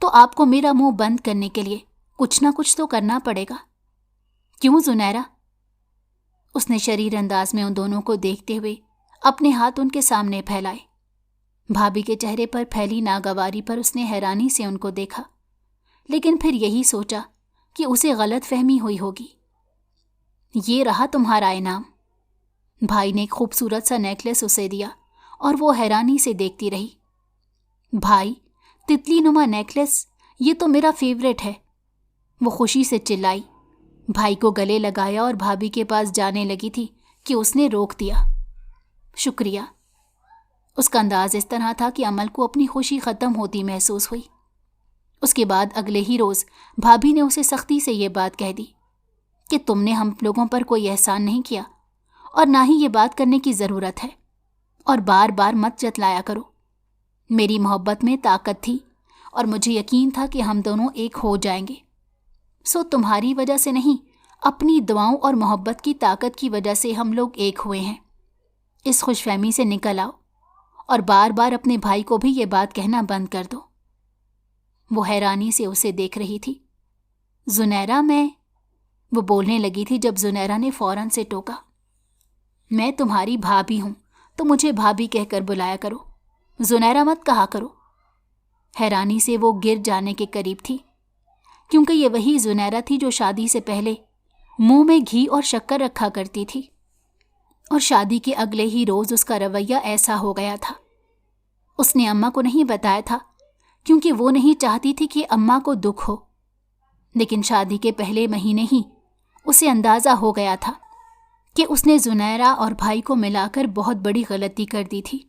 تو آپ کو میرا منہ بند کرنے کے لیے کچھ نہ کچھ تو کرنا پڑے گا۔ کیوں زنیرہ؟ اس نے شریر انداز میں ان دونوں کو دیکھتے ہوئے اپنے ہاتھ ان کے سامنے پھیلائے۔ بھابھی کے چہرے پر پھیلی ناگواری پر اس نے حیرانی سے ان کو دیکھا، لیکن پھر یہی سوچا کہ اسے غلط فہمی ہوئی ہوگی۔ یہ رہا تمہارا انعام۔ بھائی نے ایک خوبصورت سا نیکلس اسے دیا، اور وہ حیرانی سے دیکھتی رہی۔ بھائی، تتلی نما نیکلس، یہ تو میرا فیوریٹ ہے۔ وہ خوشی سے چلائی، بھائی کو گلے لگایا اور بھابھی کے پاس جانے لگی تھی کہ اس نے روک دیا۔ شکریہ۔ اس کا انداز اس طرح تھا کہ امل کو اپنی خوشی ختم ہوتی محسوس ہوئی۔ اس کے بعد اگلے ہی روز بھابھی نے اسے سختی سے یہ بات کہہ دی کہ تم نے ہم لوگوں پر کوئی احسان نہیں کیا، اور نہ ہی یہ بات کرنے کی ضرورت ہے، اور بار بار مت جتلایا کرو۔ میری محبت میں طاقت تھی، اور مجھے یقین تھا کہ ہم دونوں ایک ہو جائیں گے۔ سو تمہاری وجہ سے نہیں، اپنی دعاؤں اور محبت کی طاقت کی وجہ سے ہم لوگ ایک ہوئے ہیں۔ اس خوش فہمی سے نکل آؤ، اور بار بار اپنے بھائی کو بھی یہ بات کہنا بند کر دو۔ وہ حیرانی سے اسے دیکھ رہی تھی۔ زنیرہ، وہ بولنے لگی تھی جب زنیرہ نے فوراً سے ٹوکا۔ میں تمہاری بھابھی ہوں، تو مجھے بھابھی کہہ کر بلایا کرو، زنیرہ مت کہا کرو۔ حیرانی سے وہ گر جانے کے قریب تھی، کیونکہ یہ وہی زنیرہ تھی جو شادی سے پہلے منہ میں گھی اور شکر رکھا کرتی تھی، اور شادی کے اگلے ہی روز اس کا رویہ ایسا ہو گیا تھا۔ اس نے اماں کو نہیں بتایا تھا، کیونکہ وہ نہیں چاہتی تھی کہ اماں کو دکھ ہو، لیکن شادی کے پہلے مہینے ہی اسے اندازہ ہو گیا تھا کہ اس نے زنیرہ اور بھائی کو ملا کر بہت بڑی غلطی کر دی تھی،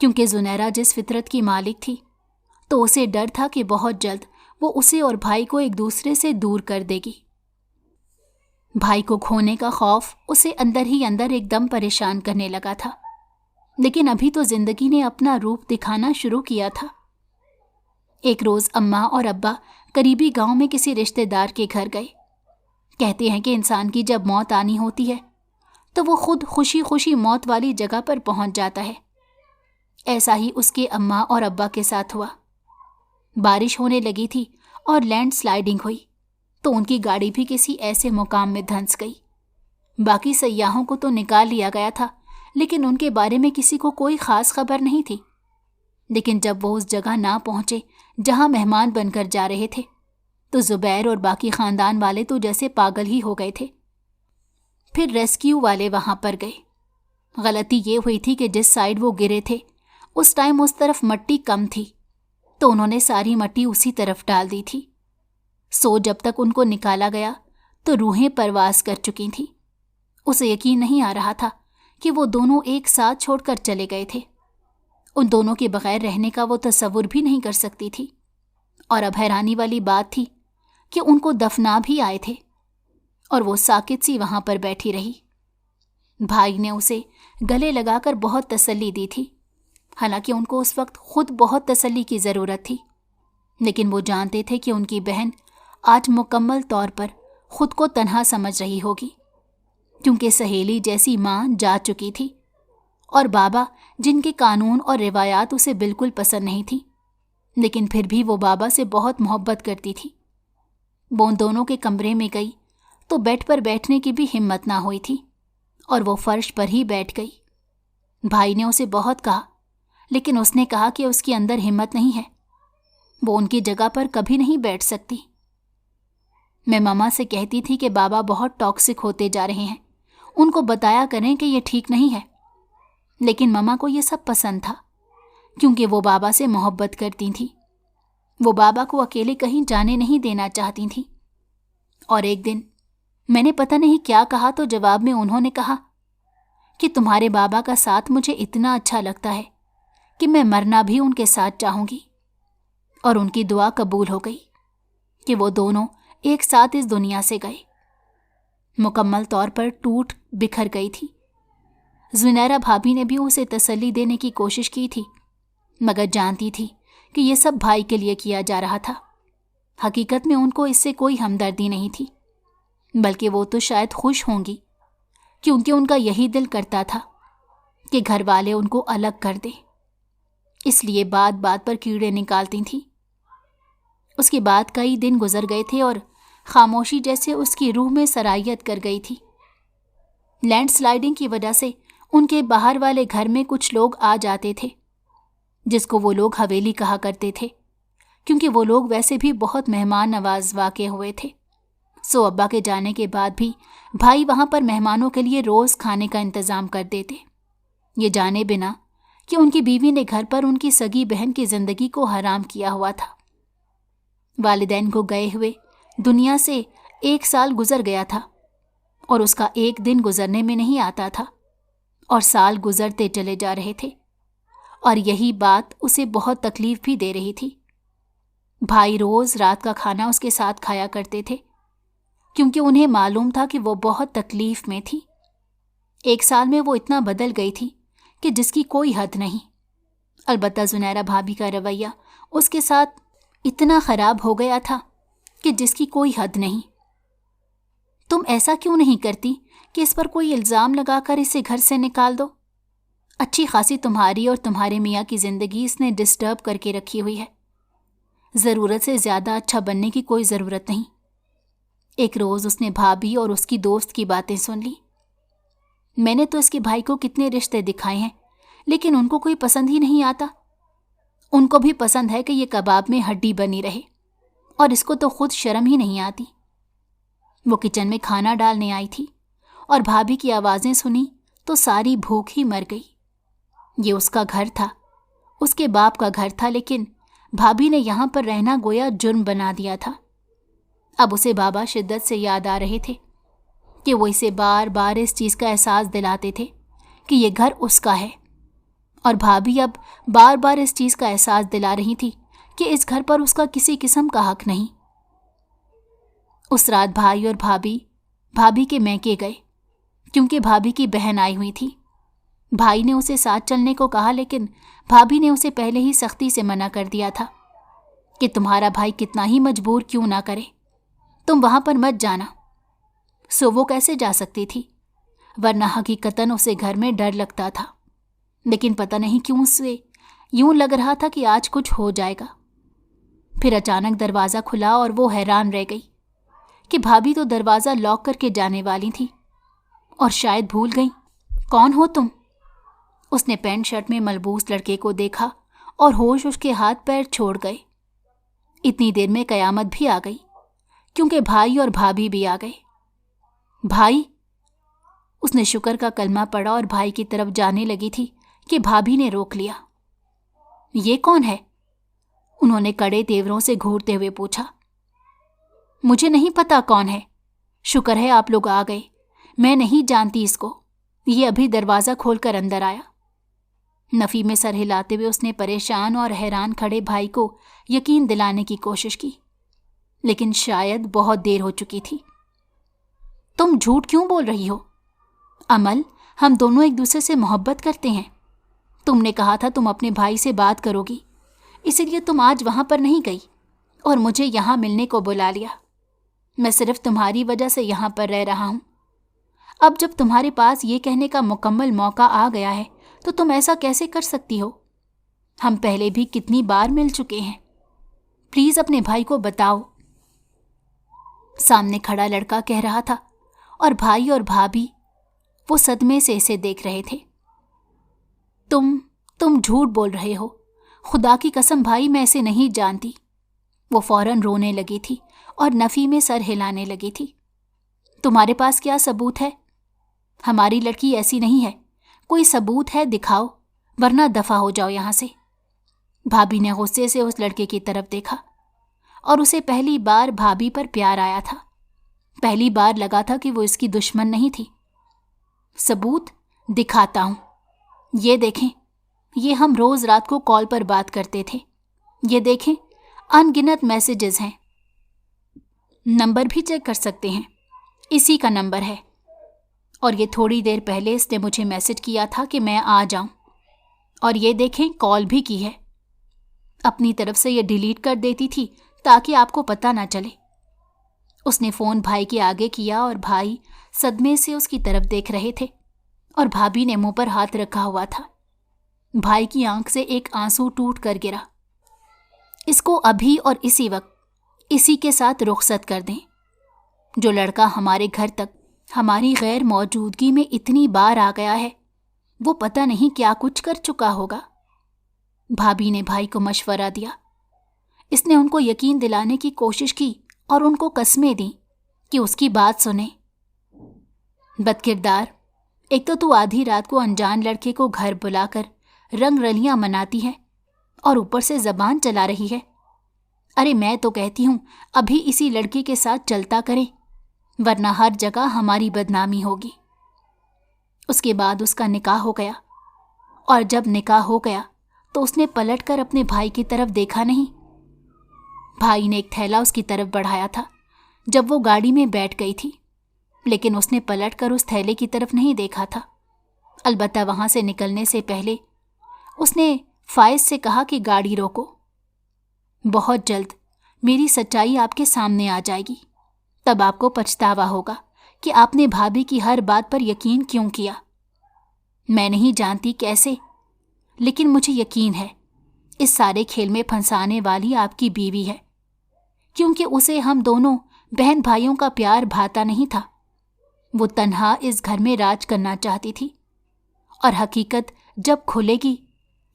کیونکہ زنیرہ جس فطرت کی مالک تھی، تو اسے ڈر تھا کہ بہت جلد وہ اسے اور بھائی کو ایک دوسرے سے دور کر دے گی۔ بھائی کو کھونے کا خوف اسے اندر ہی اندر ایک دم پریشان کرنے لگا تھا، لیکن ابھی تو زندگی نے اپنا روپ دکھانا شروع کیا تھا۔ ایک روز اماں اور ابا قریبی گاؤں میں کسی رشتہ دار کے گھر گئے۔ کہتے ہیں کہ انسان کی جب موت آنی ہوتی ہے تو وہ خود خوشی خوشی موت والی جگہ پر پہنچ جاتا ہے۔ ایسا ہی اس کے اماں اور ابا کے ساتھ ہوا۔ बारिश होने लगी थी और लैंड स्लाइडिंग हुई तो उनकी गाड़ी भी किसी ऐसे मुकाम में धंस गई। बाकी सयाहों को तो निकाल लिया गया था, लेकिन उनके बारे में किसी को कोई खास खबर नहीं थी। लेकिन जब वो उस जगह ना पहुंचे जहां मेहमान बनकर जा रहे थे, तो जुबैर और बाकी खानदान वाले तो जैसे पागल ही हो गए थे। फिर रेस्क्यू वाले वहां पर गए। गलती ये हुई थी कि जिस साइड वो गिरे थे उस टाइम उस तरफ मट्टी कम थी, तो उन्होंने सारी मट्टी उसी तरफ डाल दी थी। सो जब तक उनको निकाला गया तो रूहें परवास कर चुकी थीं। उसे यकीन नहीं आ रहा था कि वो दोनों एक साथ छोड़कर चले गए थे। उन दोनों के बगैर रहने का वो तसव्वुर भी नहीं कर सकती थी। और अब हैरानी वाली बात थी कि उनको दफना भी आए थे और वो साकित सी वहां पर बैठी रही। भाई ने उसे गले लगाकर बहुत तसल्ली दी थी, हालांकि उनको उस वक्त खुद बहुत तसल्ली की ज़रूरत थी। लेकिन वो जानते थे कि उनकी बहन आज मुकम्मल तौर पर खुद को तन्हा समझ रही होगी, क्योंकि सहेली जैसी माँ जा चुकी थी और बाबा जिनके कानून और रिवायात उसे बिल्कुल पसंद नहीं थी, लेकिन फिर भी वो बाबा से बहुत मोहब्बत करती थी। वो उन दोनों के कमरे में गई तो बेड पर बैठने की भी हिम्मत ना हुई थी और वो फर्श पर ही बैठ गई। भाई ने उसे बहुत कहा, लेकिन उसने कहा कि उसके अंदर हिम्मत नहीं है, वो उनकी जगह पर कभी नहीं बैठ सकती। मैं मामा से कहती थी कि बाबा बहुत टॉक्सिक होते जा रहे हैं, उनको बताया करें कि ये ठीक नहीं है। लेकिन मामा को ये सब पसंद था, क्योंकि वो बाबा से मोहब्बत करती थी। वो बाबा को अकेले कहीं जाने नहीं देना चाहती थी। और एक दिन मैंने पता नहीं क्या कहा तो जवाब में उन्होंने कहा कि तुम्हारे बाबा का साथ मुझे इतना अच्छा लगता है कि मैं मरना भी उनके साथ चाहूँगी। और उनकी दुआ कबूल हो गई कि वो दोनों एक साथ इस दुनिया से गए। मुकम्मल तौर पर टूट बिखर गई थी। जुनैरा भाभी ने भी उसे तसल्ली देने की कोशिश की थी, मगर जानती थी कि ये सब भाई के लिए किया जा रहा था। हकीकत में उनको इससे कोई हमदर्दी नहीं थी, बल्कि वो तो शायद खुश होंगी, क्योंकि उनका यही दिल करता था कि घर वाले उनको अलग कर दें। इसलिए बात बात पर कीड़े निकालती थी। उसके बाद कई दिन गुजर गए थे और खामोशी जैसे उसकी रूह में सरायत कर गई थी। लैंडस्लाइडिंग की वजह से उनके बाहर वाले घर में कुछ लोग आ जाते थे, जिसको वो लोग हवेली कहा करते थे, क्योंकि वो लोग वैसे भी बहुत मेहमान नवाज वाक़े हुए थे। सो अब्बा के जाने के बाद भी भाई वहाँ पर मेहमानों के लिए रोज़ खाने का इंतज़ाम कर देते, ये जाने बिना कि उनकी बीवी ने घर पर उनकी सगी बहन की ज़िंदगी को हराम किया हुआ था। वालिदैन को गए हुए दुनिया से 1 साल गुजर गया था और उसका एक दिन गुजरने में नहीं आता था और साल गुजरते चले जा रहे थे, और यही बात उसे बहुत तकलीफ भी दे रही थी। भाई रोज़ रात का खाना उसके साथ खाया करते थे, क्योंकि उन्हें मालूम था कि वो बहुत तकलीफ में थी। 1 साल में वो इतना बदल गई थी कि जिसकी कोई हद नहीं। अलबत्ता जुनैरा भाभी का रवैया उसके साथ इतना ख़राब हो गया था कि जिसकी कोई हद नहीं। तुम ऐसा क्यों नहीं करती कि इस पर कोई इल्ज़ाम लगाकर इसे घर से निकाल दो? अच्छी खासी तुम्हारी और तुम्हारे मियाँ की ज़िंदगी इसने डिस्टर्ब करके रखी हुई है। ज़रूरत से ज़्यादा अच्छा बनने की कोई ज़रूरत नहीं। एक रोज़ उसने भाभी और उसकी दोस्त की बातें सुन ली। मैंने तो इसके भाई को कितने रिश्ते दिखाए हैं, लेकिन उनको कोई पसंद ही नहीं आता। उनको भी पसंद है कि ये कबाब में हड्डी बनी रहे, और इसको तो खुद शर्म ही नहीं आती। वो किचन में खाना डालने आई थी और भाभी की आवाज़ें सुनी तो सारी भूख ही मर गई। ये उसका घर था, उसके बाप का घर था, लेकिन भाभी ने यहाँ पर रहना गोया जुर्म बना दिया था। अब उसे बाबा शिद्दत से याद आ रहे थे कि वो इसे बार बार इस चीज़ का एहसास दिलाते थे कि ये घर उसका है, और भाभी अब बार बार इस चीज़ का एहसास दिला रही थी कि इस घर पर उसका किसी किस्म का हक नहीं। उस रात भाई और भाभी के मैके गए, क्योंकि भाभी की बहन आई हुई थी। भाई ने उसे साथ चलने को कहा, लेकिन भाभी ने उसे पहले ही सख्ती से मना कर दिया था कि तुम्हारा भाई कितना ही मजबूर क्यों ना करे, तुम वहाँ पर मत जाना। सो वो कैसे जा सकती थी, वरना हकीकतन उसे घर में डर लगता था, लेकिन पता नहीं क्यों उसे यूं लग रहा था कि आज कुछ हो जाएगा। फिर अचानक दरवाज़ा खुला और वो हैरान रह गई कि भाभी तो दरवाज़ा लॉक करके जाने वाली थी और शायद भूल गई। कौन हो तुम? उसने पैंट शर्ट में मलबूस लड़के को देखा और होश उसके हाथ पैर छोड़ गए। इतनी देर में कयामत भी आ गई, क्योंकि भाई और भाभी भी आ गए। भाई? उसने शुक्र का कलमा पढ़ा और भाई की तरफ जाने लगी थी कि भाभी ने रोक लिया। ये कौन है? उन्होंने कड़े तेवरों से घूरते हुए पूछा। मुझे नहीं पता कौन है। शुक्र है आप लोग आ गए, मैं नहीं जानती इसको। ये अभी दरवाज़ा खोलकर अंदर आया। नफ़ी में सर हिलाते हुए उसने परेशान और हैरान खड़े भाई को यकीन दिलाने की कोशिश की, लेकिन शायद बहुत देर हो चुकी थी। तुम झूठ क्यों बोल रही हो? अमल, हम दोनों एक दूसरे से मोहब्बत करते हैं। तुमने कहा था तुम अपने भाई से बात करोगी, इसीलिए तुम आज वहाँ पर नहीं गई और मुझे यहाँ मिलने को बुला लिया। मैं सिर्फ तुम्हारी वजह से यहाँ पर रह रहा हूँ। अब जब तुम्हारे पास ये कहने का मुकम्मल मौका आ गया है तो तुम ऐसा कैसे कर सकती हो? हम पहले भी कितनी बार मिल चुके हैं। प्लीज अपने भाई को बताओ। सामने खड़ा लड़का कह रहा था और भाई और भाभी वो सदमे से इसे देख रहे थे। तुम झूठ बोल रहे हो। खुदा की कसम भाई, मैं इसे नहीं जानती। वो फौरन रोने लगी थी और नफ़ी में सर हिलाने लगी थी। तुम्हारे पास क्या सबूत है? हमारी लड़की ऐसी नहीं है। कोई सबूत है दिखाओ, वरना दफा हो जाओ यहां से। भाभी ने गुस्से से उस लड़के की तरफ देखा और उसे पहली बार भाभी पर प्यार आया था। पहली बार लगा था कि वो इसकी दुश्मन नहीं थी। सबूत दिखाता हूं। ये देखें, ये हम रोज रात को कॉल पर बात करते थे। ये देखें, अनगिनत मैसेजेस हैं। नंबर भी चेक कर सकते हैं, इसी का नंबर है। और ये थोड़ी देर पहले इसने मुझे मैसेज किया था कि मैं आ जाऊं। और ये देखें, कॉल भी की है। अपनी तरफ से ये डिलीट कर देती थी ताकि आपको पता ना चले। उसने फ़ोन भाई के आगे किया और भाई सदमे से उसकी तरफ देख रहे थे और भाभी ने मुंह पर हाथ रखा हुआ था। भाई की आंख से एक आंसू टूट कर गिरा। इसको अभी और इसी वक्त इसी के साथ रुखसत कर दें। जो लड़का हमारे घर तक हमारी गैर मौजूदगी में इतनी बार आ गया है, वो पता नहीं क्या कुछ कर चुका होगा। भाभी ने भाई को मशवरा दिया। इसने उनको यकीन दिलाने की कोशिश की और उनको कस्में दी कि उसकी बात सुने। बदकिरदार, एक तो तू आधी रात को अनजान लड़के को घर बुलाकर रंग रलियां मनाती है और ऊपर से जबान चला रही है। अरे मैं तो कहती हूं अभी इसी लड़के के साथ चलता करें, वरना हर जगह हमारी बदनामी होगी। उसके बाद उसका निकाह हो गया और जब निकाह हो गया तो उसने पलटकर अपने भाई की तरफ देखा नहीं। भाई ने एक थैला उसकी तरफ बढ़ाया था जब वो गाड़ी में बैठ गई थी, लेकिन उसने पलटकर उस थैले की तरफ नहीं देखा था। अलबत्ता वहां से निकलने से पहले उसने फाइज से कहा कि गाड़ी रोको। बहुत जल्द मेरी सच्चाई आपके सामने आ जाएगी, तब आपको पछतावा होगा कि आपने भाभी की हर बात पर यकीन क्यों किया। मैं नहीं जानती कैसे, लेकिन मुझे यकीन है इस सारे खेल में फंसाने वाली आपकी बीवी है, क्योंकि उसे हम दोनों बहन भाइयों का प्यार भाता नहीं था। वो तन्हा इस घर में राज करना चाहती थी और हकीकत जब खुलेगी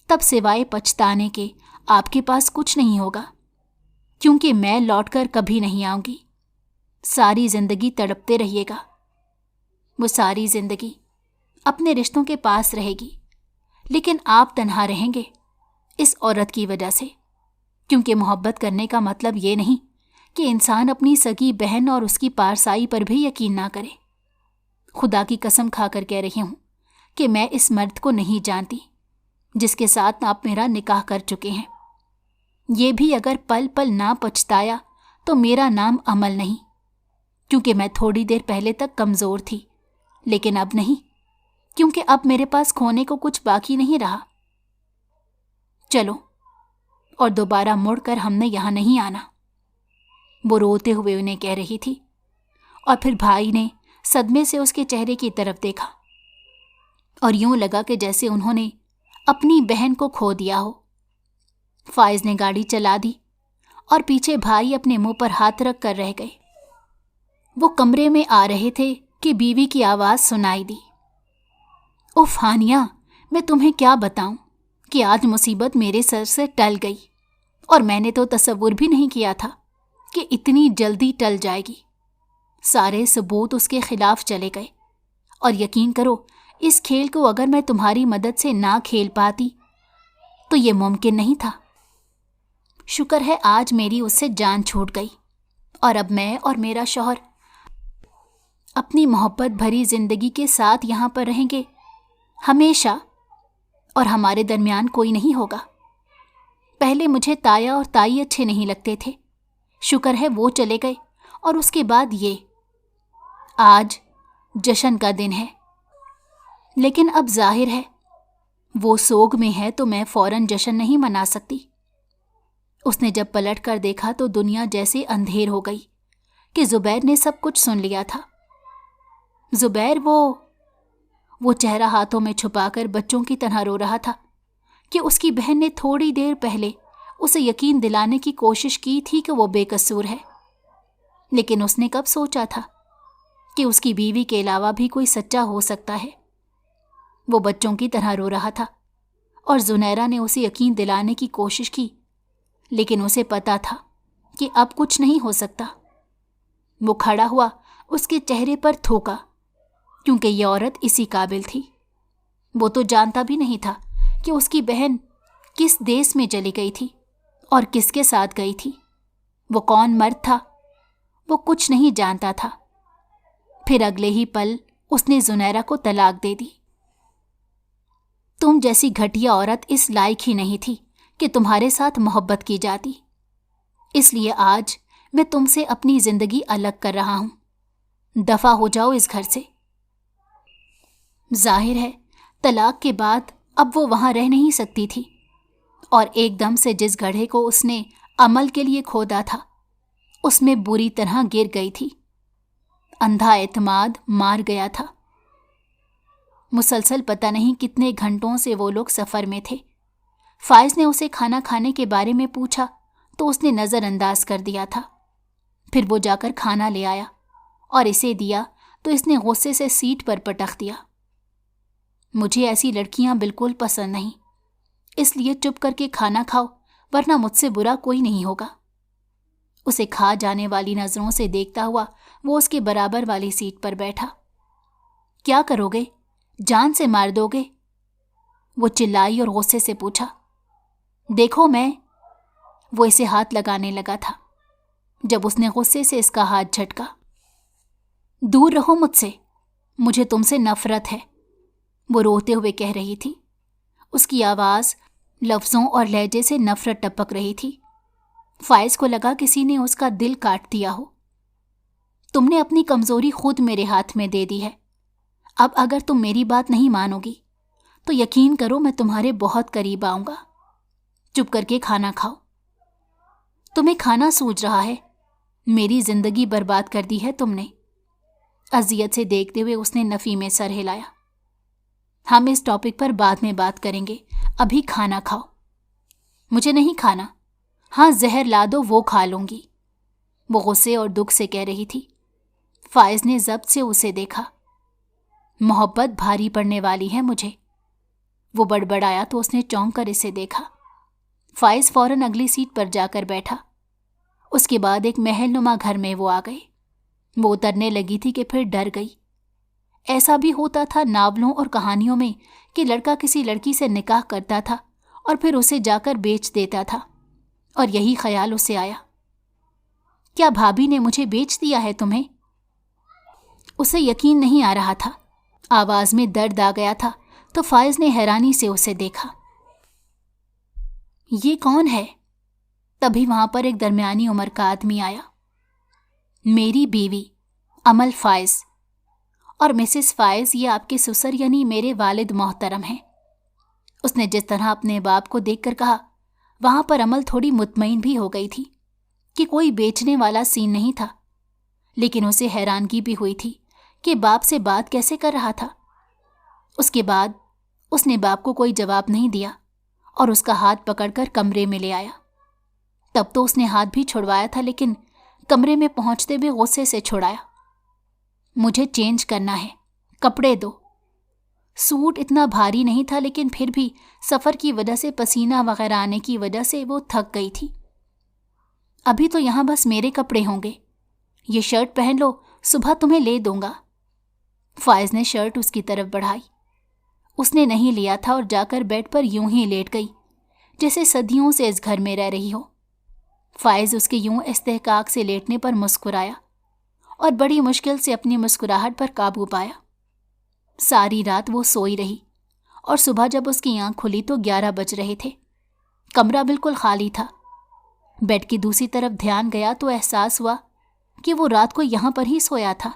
तब सिवाय पछताने के आपके पास कुछ नहीं होगा, क्योंकि मैं लौटकर कभी नहीं आऊंगी। सारी जिंदगी तड़पते रहिएगा। वो सारी जिंदगी अपने रिश्तों के पास रहेगी, लेकिन आप तन्हा रहेंगे इस औरत की वजह से, क्योंकि मोहब्बत करने का मतलब ये नहीं कि इंसान अपनी सगी बहन और उसकी पारसाई पर भी यकीन ना करे। खुदा की कसम खाकर कह रही हूं कि मैं इस मर्द को नहीं जानती जिसके साथ आप मेरा निकाह कर चुके हैं। ये भी अगर पल पल ना पछताया तो मेरा नाम अमल नहीं, क्योंकि मैं थोड़ी देर पहले तक कमज़ोर थी, लेकिन अब नहीं, क्योंकि अब मेरे पास खोने को कुछ बाकी नहीं रहा। चलो, और दोबारा मुड़कर हमने यहाँ नहीं आना, वो रोते हुए उन्हें कह रही थी। और फिर भाई ने सदमे से उसके चेहरे की तरफ देखा और यूं लगा कि जैसे उन्होंने अपनी बहन को खो दिया हो। फाइज ने गाड़ी चला दी और पीछे भाई अपने मुंह पर हाथ रख कर रह गए। वो कमरे में आ रहे थे कि बीवी की आवाज़ सुनाई दी। उफ हानिया, मैं तुम्हें क्या बताऊं कि आज मुसीबत मेरे सर से टल गई, और मैंने तो तसव्वुर भी नहीं किया था कि इतनी जल्दी टल जाएगी। सारे सबूत उसके खिलाफ चले गए, और यकीन करो, इस खेल को अगर मैं तुम्हारी मदद से ना खेल पाती तो ये मुमकिन नहीं था। शुक्र है आज मेरी उससे जान छूट गई, और अब मैं और मेरा शौहर अपनी मोहब्बत भरी जिंदगी के साथ यहाँ पर रहेंगे हमेशा, और हमारे दरमियान कोई नहीं होगा। पहले मुझे ताया और ताई अच्छे नहीं लगते थे, शुक्र है वो चले गए, और उसके बाद ये। आज जश्न का दिन है, लेकिन अब जाहिर है वो सोग में है तो मैं फौरन जश्न नहीं मना सकती। उसने जब पलट कर देखा तो दुनिया जैसे अंधेर हो गई कि जुबैर ने सब कुछ सुन लिया था। जुबैर वो चेहरा हाथों में छुपाकर बच्चों की तरह रो रहा था कि उसकी बहन ने थोड़ी देर पहले उसे यकीन दिलाने की कोशिश की थी कि वो बेकसूर है, लेकिन उसने कब सोचा था कि उसकी बीवी के अलावा भी कोई सच्चा हो सकता है। वो बच्चों की तरह रो रहा था, और जुनैरा ने उसे यकीन दिलाने की कोशिश की, लेकिन उसे पता था कि अब कुछ नहीं हो सकता। वो खड़ा हुआ, उसके चेहरे पर थूका, क्योंकि ये औरत इसी काबिल थी। वो तो जानता भी नहीं था कि उसकी बहन किस देश में चली गई थी और किसके साथ गई थी। वो कौन मर्द था, वो कुछ नहीं जानता था। फिर अगले ही पल उसने जुनैरा को तलाक दे दी। तुम जैसी घटिया औरत इस लायक ही नहीं थी कि तुम्हारे साथ मोहब्बत की जाती, इसलिए आज मैं तुमसे अपनी जिंदगी अलग कर रहा हूं। दफा हो जाओ इस घर से। जाहिर है तलाक के बाद अब वो वहां रह नहीं सकती थी, और एकदम से जिस गड्ढे को उसने अमल के लिए खोदा था उसमें बुरी तरह गिर गई थी। अंधा एतमाद मार गया था। मुसलसल पता नहीं कितने घंटों से वो लोग सफ़र में थे। फाइज ने उसे खाना खाने के बारे में पूछा तो उसने नज़रअंदाज कर दिया था। फिर वो जाकर खाना ले आया और इसे दिया तो इसने गुस्से से सीट पर पटक दिया। मुझे ऐसी लड़कियां बिल्कुल पसंद नहीं, इसलिए चुप करके खाना खाओ, वरना मुझसे बुरा कोई नहीं होगा। उसे खा जाने वाली नज़रों से देखता हुआ वो उसके बराबर वाली सीट पर बैठा। क्या करोगे, जान से मार दोगे? वो चिल्लाई और गुस्से से पूछा। देखो वो इसे हाथ लगाने लगा था जब उसने गुस्से से इसका हाथ झटका। दूर रहो मुझसे, मुझे तुमसे नफरत है, वो रोते हुए कह रही थी। उसकी आवाज़ लफ्ज़ों और लहजे से नफरत टपक रही थी। फाइज को लगा किसी ने उसका दिल काट दिया हो। तुमने अपनी कमज़ोरी खुद मेरे हाथ में दे दी है। अब अगर तुम मेरी बात नहीं मानोगी तो यकीन करो मैं तुम्हारे बहुत करीब आऊँगा। चुप करके खाना खाओ। तुम्हें खाना सूझ रहा है, मेरी जिंदगी बर्बाद कर दी है तुमने। अजियत से देखते हुए उसने नफ़ी में सर हिलाया। हम इस टॉपिक पर बाद में बात करेंगे, अभी खाना खाओ। मुझे नहीं खाना। हाँ, जहर ला दो, वो खा लूंगी, वो गुस्से और दुख से कह रही थी। फाइज ने जब्त से उसे देखा। मोहब्बत भारी पड़ने वाली है मुझे, वो बड़बड़ाया तो उसने चौंक कर इसे देखा। फाइज फौरन अगली सीट पर जाकर बैठा। उसके बाद एक महलनुमा घर में वो आ गए। वो उतरने लगी थी कि फिर डर गई। ऐसा भी होता था नावलों और कहानियों में कि लड़का किसी लड़की से निकाह करता था और फिर उसे जाकर बेच देता था, और यही ख्याल उसे आया, क्या भाभी ने मुझे बेच दिया है तुम्हें? उसे यकीन नहीं आ रहा था। आवाज़ में दर्द आ गया था तो फाइज ने हैरानी से उसे देखा। ये कौन है? तभी वहां पर एक दरमियानी उम्र का आदमी आया। मेरी बीवी अमल फाइज, और मिसेस फाइज ये आपके ससुर यानी मेरे वालिद मोहतरम हैं। उसने जिस तरह अपने बाप को देखकर कहा, वहां पर अमल थोड़ी मुतमईन भी हो गई थी कि कोई बेचने वाला सीन नहीं था, लेकिन उसे हैरानगी भी हुई थी कि बाप से बात कैसे कर रहा था। उसके बाद उसने बाप को कोई जवाब नहीं दिया और उसका हाथ पकड़कर कमरे में ले आया। तब तो उसने हाथ भी छुड़वाया था, लेकिन कमरे में पहुंचते हुए गुस्से से छुड़ाया। मुझे चेंज करना है, कपड़े दो। सूट इतना भारी नहीं था, लेकिन फिर भी सफ़र की वजह से, पसीना वगैरह आने की वजह से वो थक गई थी। अभी तो यहाँ बस मेरे कपड़े होंगे, ये शर्ट पहन लो, सुबह तुम्हें ले दूंगा। फाइज ने शर्ट उसकी तरफ बढ़ाई। उसने नहीं लिया था और जाकर बेड पर यूं ही लेट गई जैसे सदियों से इस घर में रह रही हो। फाइज उसके यूं इस्तेहकाक से लेटने पर मुस्कुराया और बड़ी मुश्किल से अपनी मुस्कुराहट पर काबू पाया। सारी रात वो सोई रही और सुबह जब उसकी आंख खुली तो 11 बज रहे थे। कमरा बिल्कुल खाली था। बेड की दूसरी तरफ ध्यान गया तो एहसास हुआ कि वो रात को यहाँ पर ही सोया था।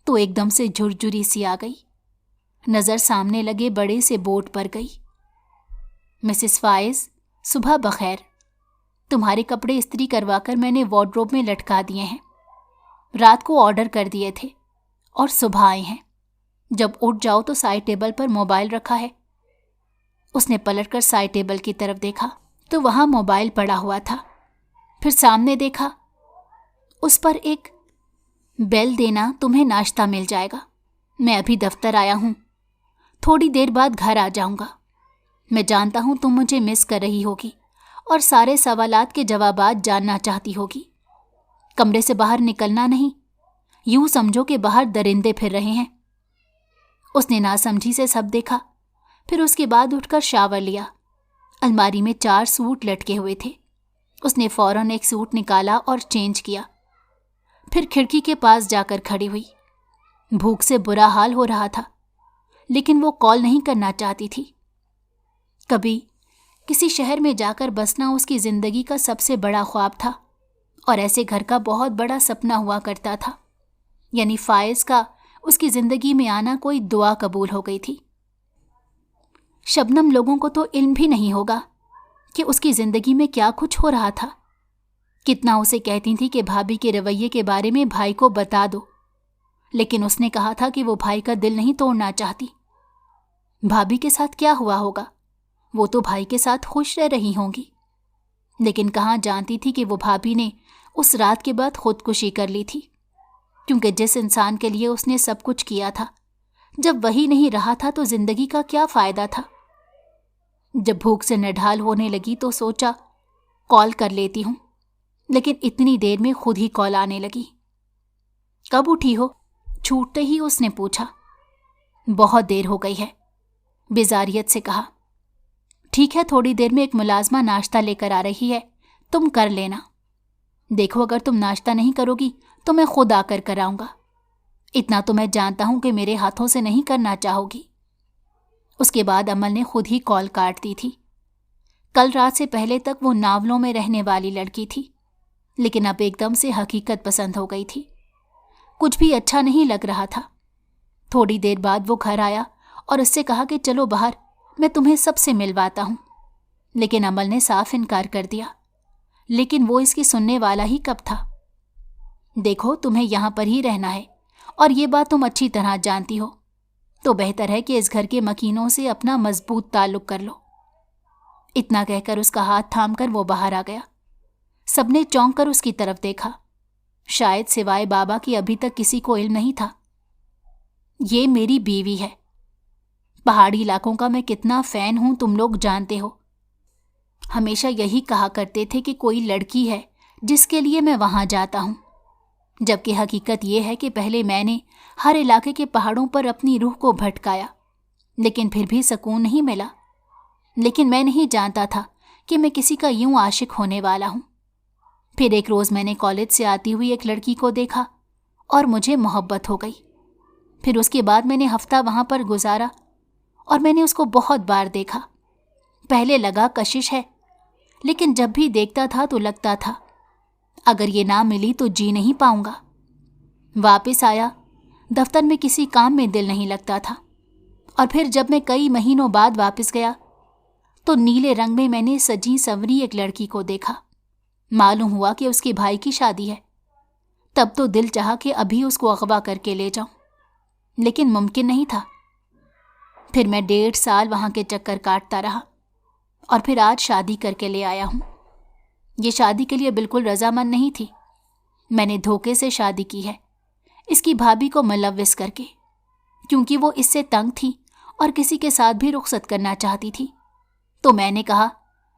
तो एकदम से झुरझुरी सी आ गई। नज़र सामने लगे बड़े से बोर्ड पर गई। मिसेस फाइज, सुबह बखैर। तुम्हारे कपड़े इस्त्री करवाकर मैंने वार्डरोब में लटका दिए हैं। रात को ऑर्डर कर दिए थे और सुबह आए हैं। जब उठ जाओ तो साइड टेबल पर मोबाइल रखा है। उसने पलटकर साइड टेबल की तरफ देखा तो वहां मोबाइल पड़ा हुआ था। फिर सामने देखा, उस पर एक बेल देना, तुम्हें नाश्ता मिल जाएगा। मैं अभी दफ्तर आया हूं, थोड़ी देर बाद घर आ जाऊंगा। मैं जानता हूं तुम मुझे मिस कर रही होगी और सारे सवालात के जवाबात जानना चाहती होगी। कमरे से बाहर निकलना नहीं, यूं समझो कि बाहर दरिंदे फिर रहे हैं। उसने नासमझी से सब देखा। फिर उसके बाद उठकर शावर लिया। अलमारी में 4 सूट लटके हुए थे। उसने फौरन एक सूट निकाला और चेंज किया। फिर खिड़की के पास जाकर खड़ी हुई। भूख से बुरा हाल हो रहा था, लेकिन वो कॉल नहीं करना चाहती थी। कभी किसी शहर में जाकर बसना उसकी जिंदगी का सबसे बड़ा ख्वाब था और ऐसे घर का बहुत बड़ा सपना हुआ करता था। यानी फाइज का उसकी जिंदगी में आना कोई दुआ कबूल हो गई थी। शबनम लोगों को तो इल्म भी नहीं होगा कि उसकी जिंदगी में क्या कुछ हो रहा था। कितना उसे कहती थी कि भाभी के रवैये के बारे में भाई को बता दो, लेकिन उसने कहा था कि वो भाई का दिल नहीं तोड़ना चाहती। भाभी के साथ क्या हुआ होगा, वो तो भाई के साथ खुश रह रही होंगी। लेकिन कहाँ जानती थी कि वो भाभी ने उस रात के बाद खुदकुशी कर ली थी, क्योंकि जिस इंसान के लिए उसने सब कुछ किया था, जब वही नहीं रहा था तो जिंदगी का क्या फायदा था। जब भूख से निढाल होने लगी तो सोचा कॉल कर लेती हूं, लेकिन इतनी देर में खुद ही कॉल आने लगी। कब उठी हो? छूटते ही उसने पूछा। बहुत देर हो गई है, बेजारियत से कहा। ठीक है, थोड़ी देर में एक मुलाजमा नाश्ता लेकर आ रही है, तुम कर लेना। देखो, अगर तुम नाश्ता नहीं करोगी तो मैं खुद आकर कराऊंगा। इतना तो मैं जानता हूं कि मेरे हाथों से नहीं करना चाहोगी। उसके बाद अमल ने खुद ही कॉल काट दी थी। कल रात से पहले तक वो नावलों में रहने वाली लड़की थी, लेकिन अब एकदम से हकीकत पसंद हो गई थी। कुछ भी अच्छा नहीं लग रहा था। थोड़ी देर बाद वो घर आया और उससे कहा कि चलो बाहर, मैं तुम्हें सबसे मिलवाता हूं। लेकिन अमल ने साफ इनकार कर दिया। लेकिन वो इसकी सुनने वाला ही कब था। देखो, तुम्हें यहां पर ही रहना है और ये बात तुम अच्छी तरह जानती हो, तो बेहतर है कि इस घर के मकीनों से अपना मजबूत ताल्लुक कर लो। इतना कहकर उसका हाथ थामकर वो बाहर आ गया। सबने चौंक कर उसकी तरफ देखा। शायद सिवाय बाबा की अभी तक किसी को इल्म नहीं था। ये मेरी बीवी है। पहाड़ी इलाकों का मैं कितना फैन हूं तुम लोग जानते हो। हमेशा यही कहा करते थे कि कोई लड़की है जिसके लिए मैं वहां जाता हूं, जबकि हकीकत यह है कि पहले मैंने हर इलाके के पहाड़ों पर अपनी रूह को भटकाया, लेकिन फिर भी सुकून नहीं मिला। लेकिन मैं नहीं जानता था कि मैं किसी का यूं आशिक होने वाला हूं। फिर एक रोज़ मैंने कॉलेज से आती हुई एक लड़की को देखा और मुझे मोहब्बत हो गई। फिर उसके बाद मैंने हफ्ता वहां पर गुजारा और मैंने उसको बहुत बार देखा। पहले लगा कशिश है, लेकिन जब भी देखता था तो लगता था अगर ये ना मिली तो जी नहीं पाऊंगा। वापस आया, दफ्तर में किसी काम में दिल नहीं लगता था। और फिर जब मैं कई महीनों बाद वापस गया तो नीले रंग में मैंने सजी संवरी एक लड़की को देखा। मालूम हुआ कि उसके भाई की शादी है। तब तो दिल चाहा कि अभी उसको अगवा करके ले जाऊं, लेकिन मुमकिन नहीं था। फिर मैं 1.5 साल वहां के चक्कर काटता रहा और फिर आज शादी करके ले आया हूं। یہ شادی کے لیے بالکل رضامند نہیں تھی. میں نے دھوکے سے شادی کی ہے، اس کی بھابھی کو ملوث کر کے، کیونکہ وہ اس سے تنگ تھی اور کسی کے ساتھ بھی رخصت کرنا چاہتی تھی. تو میں نے کہا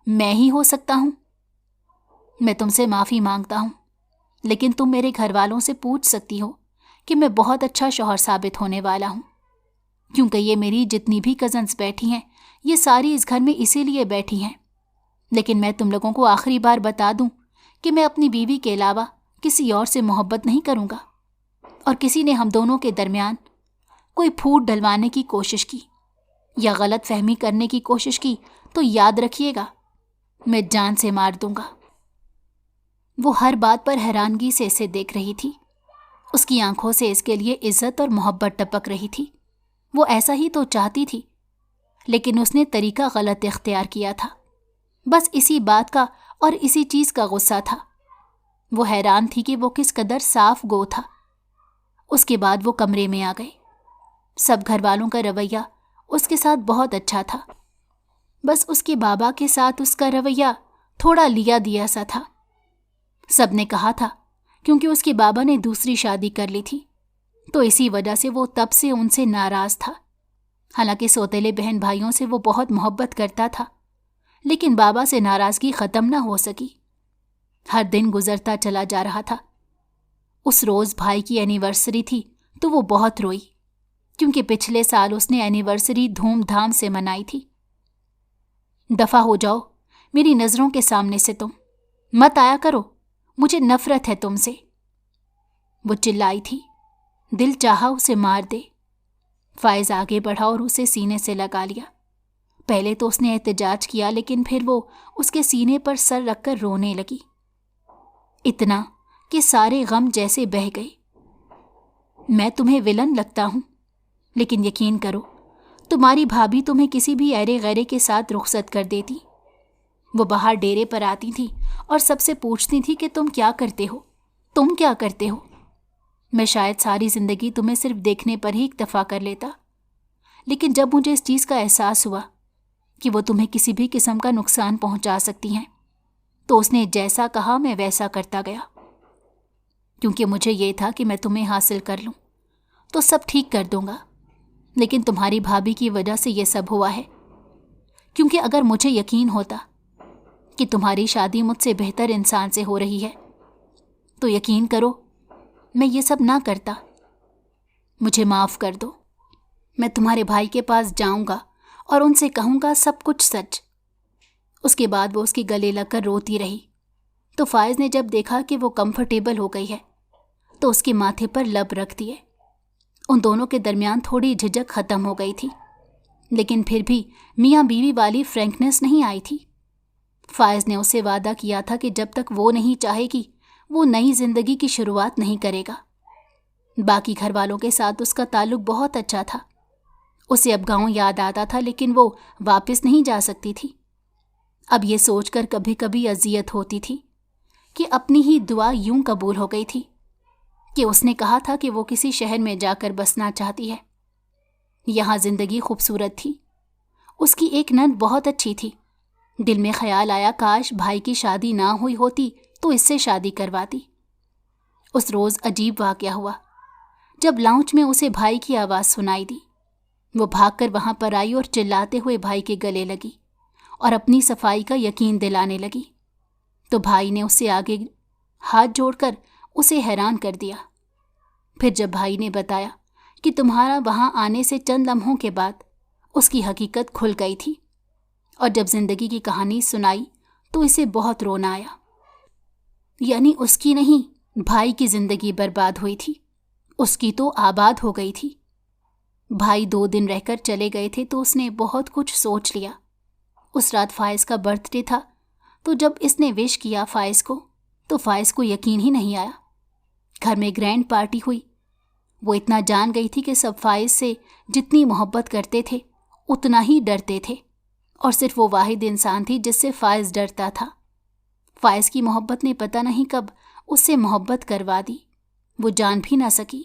میں ہی ہو سکتا ہوں. میں تم سے معافی مانگتا ہوں، لیکن تم میرے گھر والوں سے پوچھ سکتی ہو کہ میں بہت اچھا شوہر ثابت ہونے والا ہوں، کیونکہ یہ میری جتنی بھی کزنس بیٹھی ہیں یہ ساری اس گھر میں اسی لیے بیٹھی ہیں. لیکن میں تم لوگوں کو آخری بار بتا دوں کہ میں اپنی بیوی کے علاوہ کسی اور سے محبت نہیں کروں گا، اور کسی نے ہم دونوں کے درمیان کوئی پھوٹ ڈلوانے کی کوشش کی یا غلط فہمی کرنے کی کوشش کی تو یاد رکھیے گا میں جان سے مار دوں گا. وہ ہر بات پر حیرانگی سے اسے دیکھ رہی تھی. اس کی آنکھوں سے اس کے لیے عزت اور محبت ٹپک رہی تھی. وہ ایسا ہی تو چاہتی تھی، لیکن اس نے طریقہ غلط اختیار کیا تھا. بس اسی بات کا اور اسی چیز کا غصہ تھا. وہ حیران تھی کہ وہ کس قدر صاف گو تھا. اس کے بعد وہ کمرے میں آ گئے. سب گھر والوں کا رویہ اس کے ساتھ بہت اچھا تھا، بس اس کے بابا کے ساتھ اس کا رویہ تھوڑا لیا دیا سا تھا. سب نے کہا تھا کیونکہ اس کے بابا نے دوسری شادی کر لی تھی، تو اسی وجہ سے وہ تب سے ان سے ناراض تھا. حالانکہ سوتیلے بہن بھائیوں سے وہ بہت محبت کرتا تھا، لیکن بابا سے ناراضگی ختم نہ ہو سکی. ہر دن گزرتا چلا جا رہا تھا. اس روز بھائی کی اینیورسری تھی تو وہ بہت روئی، کیونکہ پچھلے سال اس نے اینیورسری دھوم دھام سے منائی تھی. دفع ہو جاؤ میری نظروں کے سامنے سے، تم مت آیا کرو، مجھے نفرت ہے تم سے. وہ چلائی تھی. دل چاہا اسے مار دے. فائز آگے بڑھا اور اسے سینے سے لگا لیا. پہلے تو اس نے احتجاج کیا، لیکن پھر وہ اس کے سینے پر سر رکھ کر رونے لگی، اتنا کہ سارے غم جیسے بہہ گئے. میں تمہیں ولن لگتا ہوں، لیکن یقین کرو تمہاری بھابھی تمہیں کسی بھی ایرے غیرے کے ساتھ رخصت کر دیتی. وہ باہر ڈیرے پر آتی تھی اور سب سے پوچھتی تھی کہ تم کیا کرتے ہو، تم کیا کرتے ہو. میں شاید ساری زندگی تمہیں صرف دیکھنے پر ہی اکتفا کر لیتا، لیکن جب مجھے اس چیز کا احساس ہوا کہ وہ تمہیں کسی بھی قسم کا نقصان پہنچا سکتی ہیں، تو اس نے جیسا کہا میں ویسا کرتا گیا. کیونکہ مجھے یہ تھا کہ میں تمہیں حاصل کر لوں تو سب ٹھیک کر دوں گا. لیکن تمہاری بھابھی کی وجہ سے یہ سب ہوا ہے. کیونکہ اگر مجھے یقین ہوتا کہ تمہاری شادی مجھ سے بہتر انسان سے ہو رہی ہے تو یقین کرو میں یہ سب نہ کرتا. مجھے معاف کر دو. میں تمہارے بھائی کے پاس جاؤں گا اور ان سے کہوں گا سب کچھ سچ. اس کے بعد وہ اس کے گلے لگ کر روتی رہی. تو فائز نے جب دیکھا کہ وہ کمفرٹیبل ہو گئی ہے تو اس کے ماتھے پر لب رکھ دیے. ان دونوں کے درمیان تھوڑی جھجک ختم ہو گئی تھی، لیکن پھر بھی میاں بیوی والی فرینکنس نہیں آئی تھی. فائز نے اسے وعدہ کیا تھا کہ جب تک وہ نہیں چاہے گی وہ نئی زندگی کی شروعات نہیں کرے گا. باقی گھر والوں کے ساتھ اس کا تعلق بہت اچھا تھا. اسے اب گاؤں یاد آتا تھا، لیکن وہ واپس نہیں جا سکتی تھی. اب یہ سوچ کر کبھی کبھی اذیت ہوتی تھی کہ اپنی ہی دعا یوں قبول ہو گئی تھی کہ اس نے کہا تھا کہ وہ کسی شہر میں جا کر بسنا چاہتی ہے. یہاں زندگی خوبصورت تھی. اس کی ایک نند بہت اچھی تھی. دل میں خیال آیا کاش بھائی کی شادی نہ ہوئی ہوتی تو اس سے شادی کرواتی. اس روز عجیب واقعہ ہوا جب لاؤنج میں اسے بھائی کی آواز سنائی دی. وہ بھاگ کر وہاں پر آئی اور چلاتے ہوئے بھائی کے گلے لگی اور اپنی صفائی کا یقین دلانے لگی. تو بھائی نے اسے آگے ہاتھ جوڑ کر اسے حیران کر دیا. پھر جب بھائی نے بتایا کہ تمہارا وہاں آنے سے چند لمحوں کے بعد اس کی حقیقت کھل گئی تھی، اور جب زندگی کی کہانی سنائی تو اسے بہت رونا آیا. یعنی اس کی نہیں، بھائی کی زندگی برباد ہوئی تھی، اس کی تو آباد ہو گئی تھی. بھائی 2 دن رہ کر چلے گئے تھے تو اس نے بہت کچھ سوچ لیا. اس رات فائز کا برتھ ڈے تھا، تو جب اس نے وش کیا فائز کو تو فائز کو یقین ہی نہیں آیا. گھر میں گرینڈ پارٹی ہوئی. وہ اتنا جان گئی تھی کہ سب فائز سے جتنی محبت کرتے تھے اتنا ہی ڈرتے تھے، اور صرف وہ واحد انسان تھی جس سے فائز ڈرتا تھا. فائز کی محبت نے پتہ نہیں کب اس سے محبت کروا دی. وہ جان بھی نہ سکی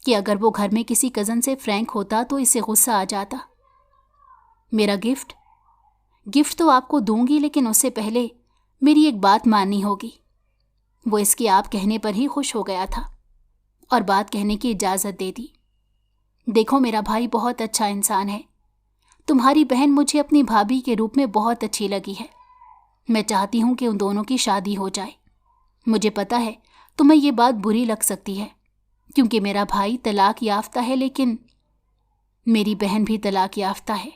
کہ اگر وہ گھر میں کسی کزن سے فرینک ہوتا تو اسے غصہ آ جاتا. میرا گفٹ تو آپ کو دوں گی، لیکن اس سے پہلے मेरी एक बात माननी होगी। वो इसके आप कहने पर ही खुश हो गया था और बात कहने की इजाज़त दे दी। देखो, मेरा भाई बहुत अच्छा इंसान है। तुम्हारी बहन मुझे अपनी भाभी के रूप में बहुत अच्छी लगी है। मैं चाहती हूँ कि उन दोनों की शादी हो जाए। मुझे पता है तुम्हें ये बात बुरी लग सकती है, क्योंकि मेरा भाई तलाक याफ्ता है, लेकिन मेरी बहन भी तलाक याफ्ता है।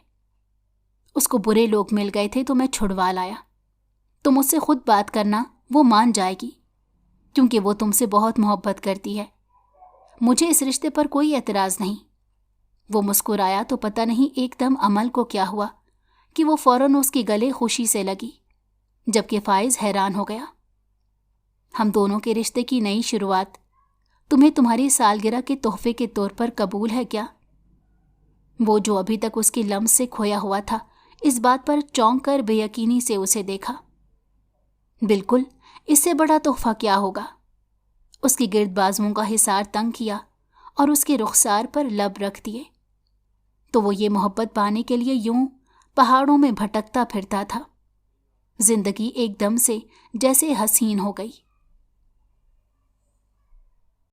उसको बुरे लोग मिल गए थे तो मैं छुड़वा लाया। तुम उससे खुद बात करना, वो मान जाएगी, क्योंकि वो तुमसे बहुत मोहब्बत करती है। मुझे इस रिश्ते पर कोई एतराज़ नहीं। वो मुस्कुराया तो पता नहीं एकदम अमल को क्या हुआ कि वो फौरन उसके गले खुशी से लगी, जबकि फाइज हैरान हो गया। हम दोनों के रिश्ते की नई शुरुआत तुम्हें तुम्हारी सालगिरह के तोहफे के तौर पर कबूल है क्या? वो जो अभी तक उसकी लम्स से खोया हुआ था, इस बात पर चौंक कर बेयकीनी से उसे देखा। बिल्कुल, इससे बड़ा तोहफा क्या होगा? उसकी गिर्द बाजुओं का हिसार तंग किया और उसके रुखसार पर लब रख दिए। तो वो ये मोहब्बत पाने के लिए यूं पहाड़ों में भटकता फिरता था। जिंदगी एकदम से जैसे हसीन हो गई।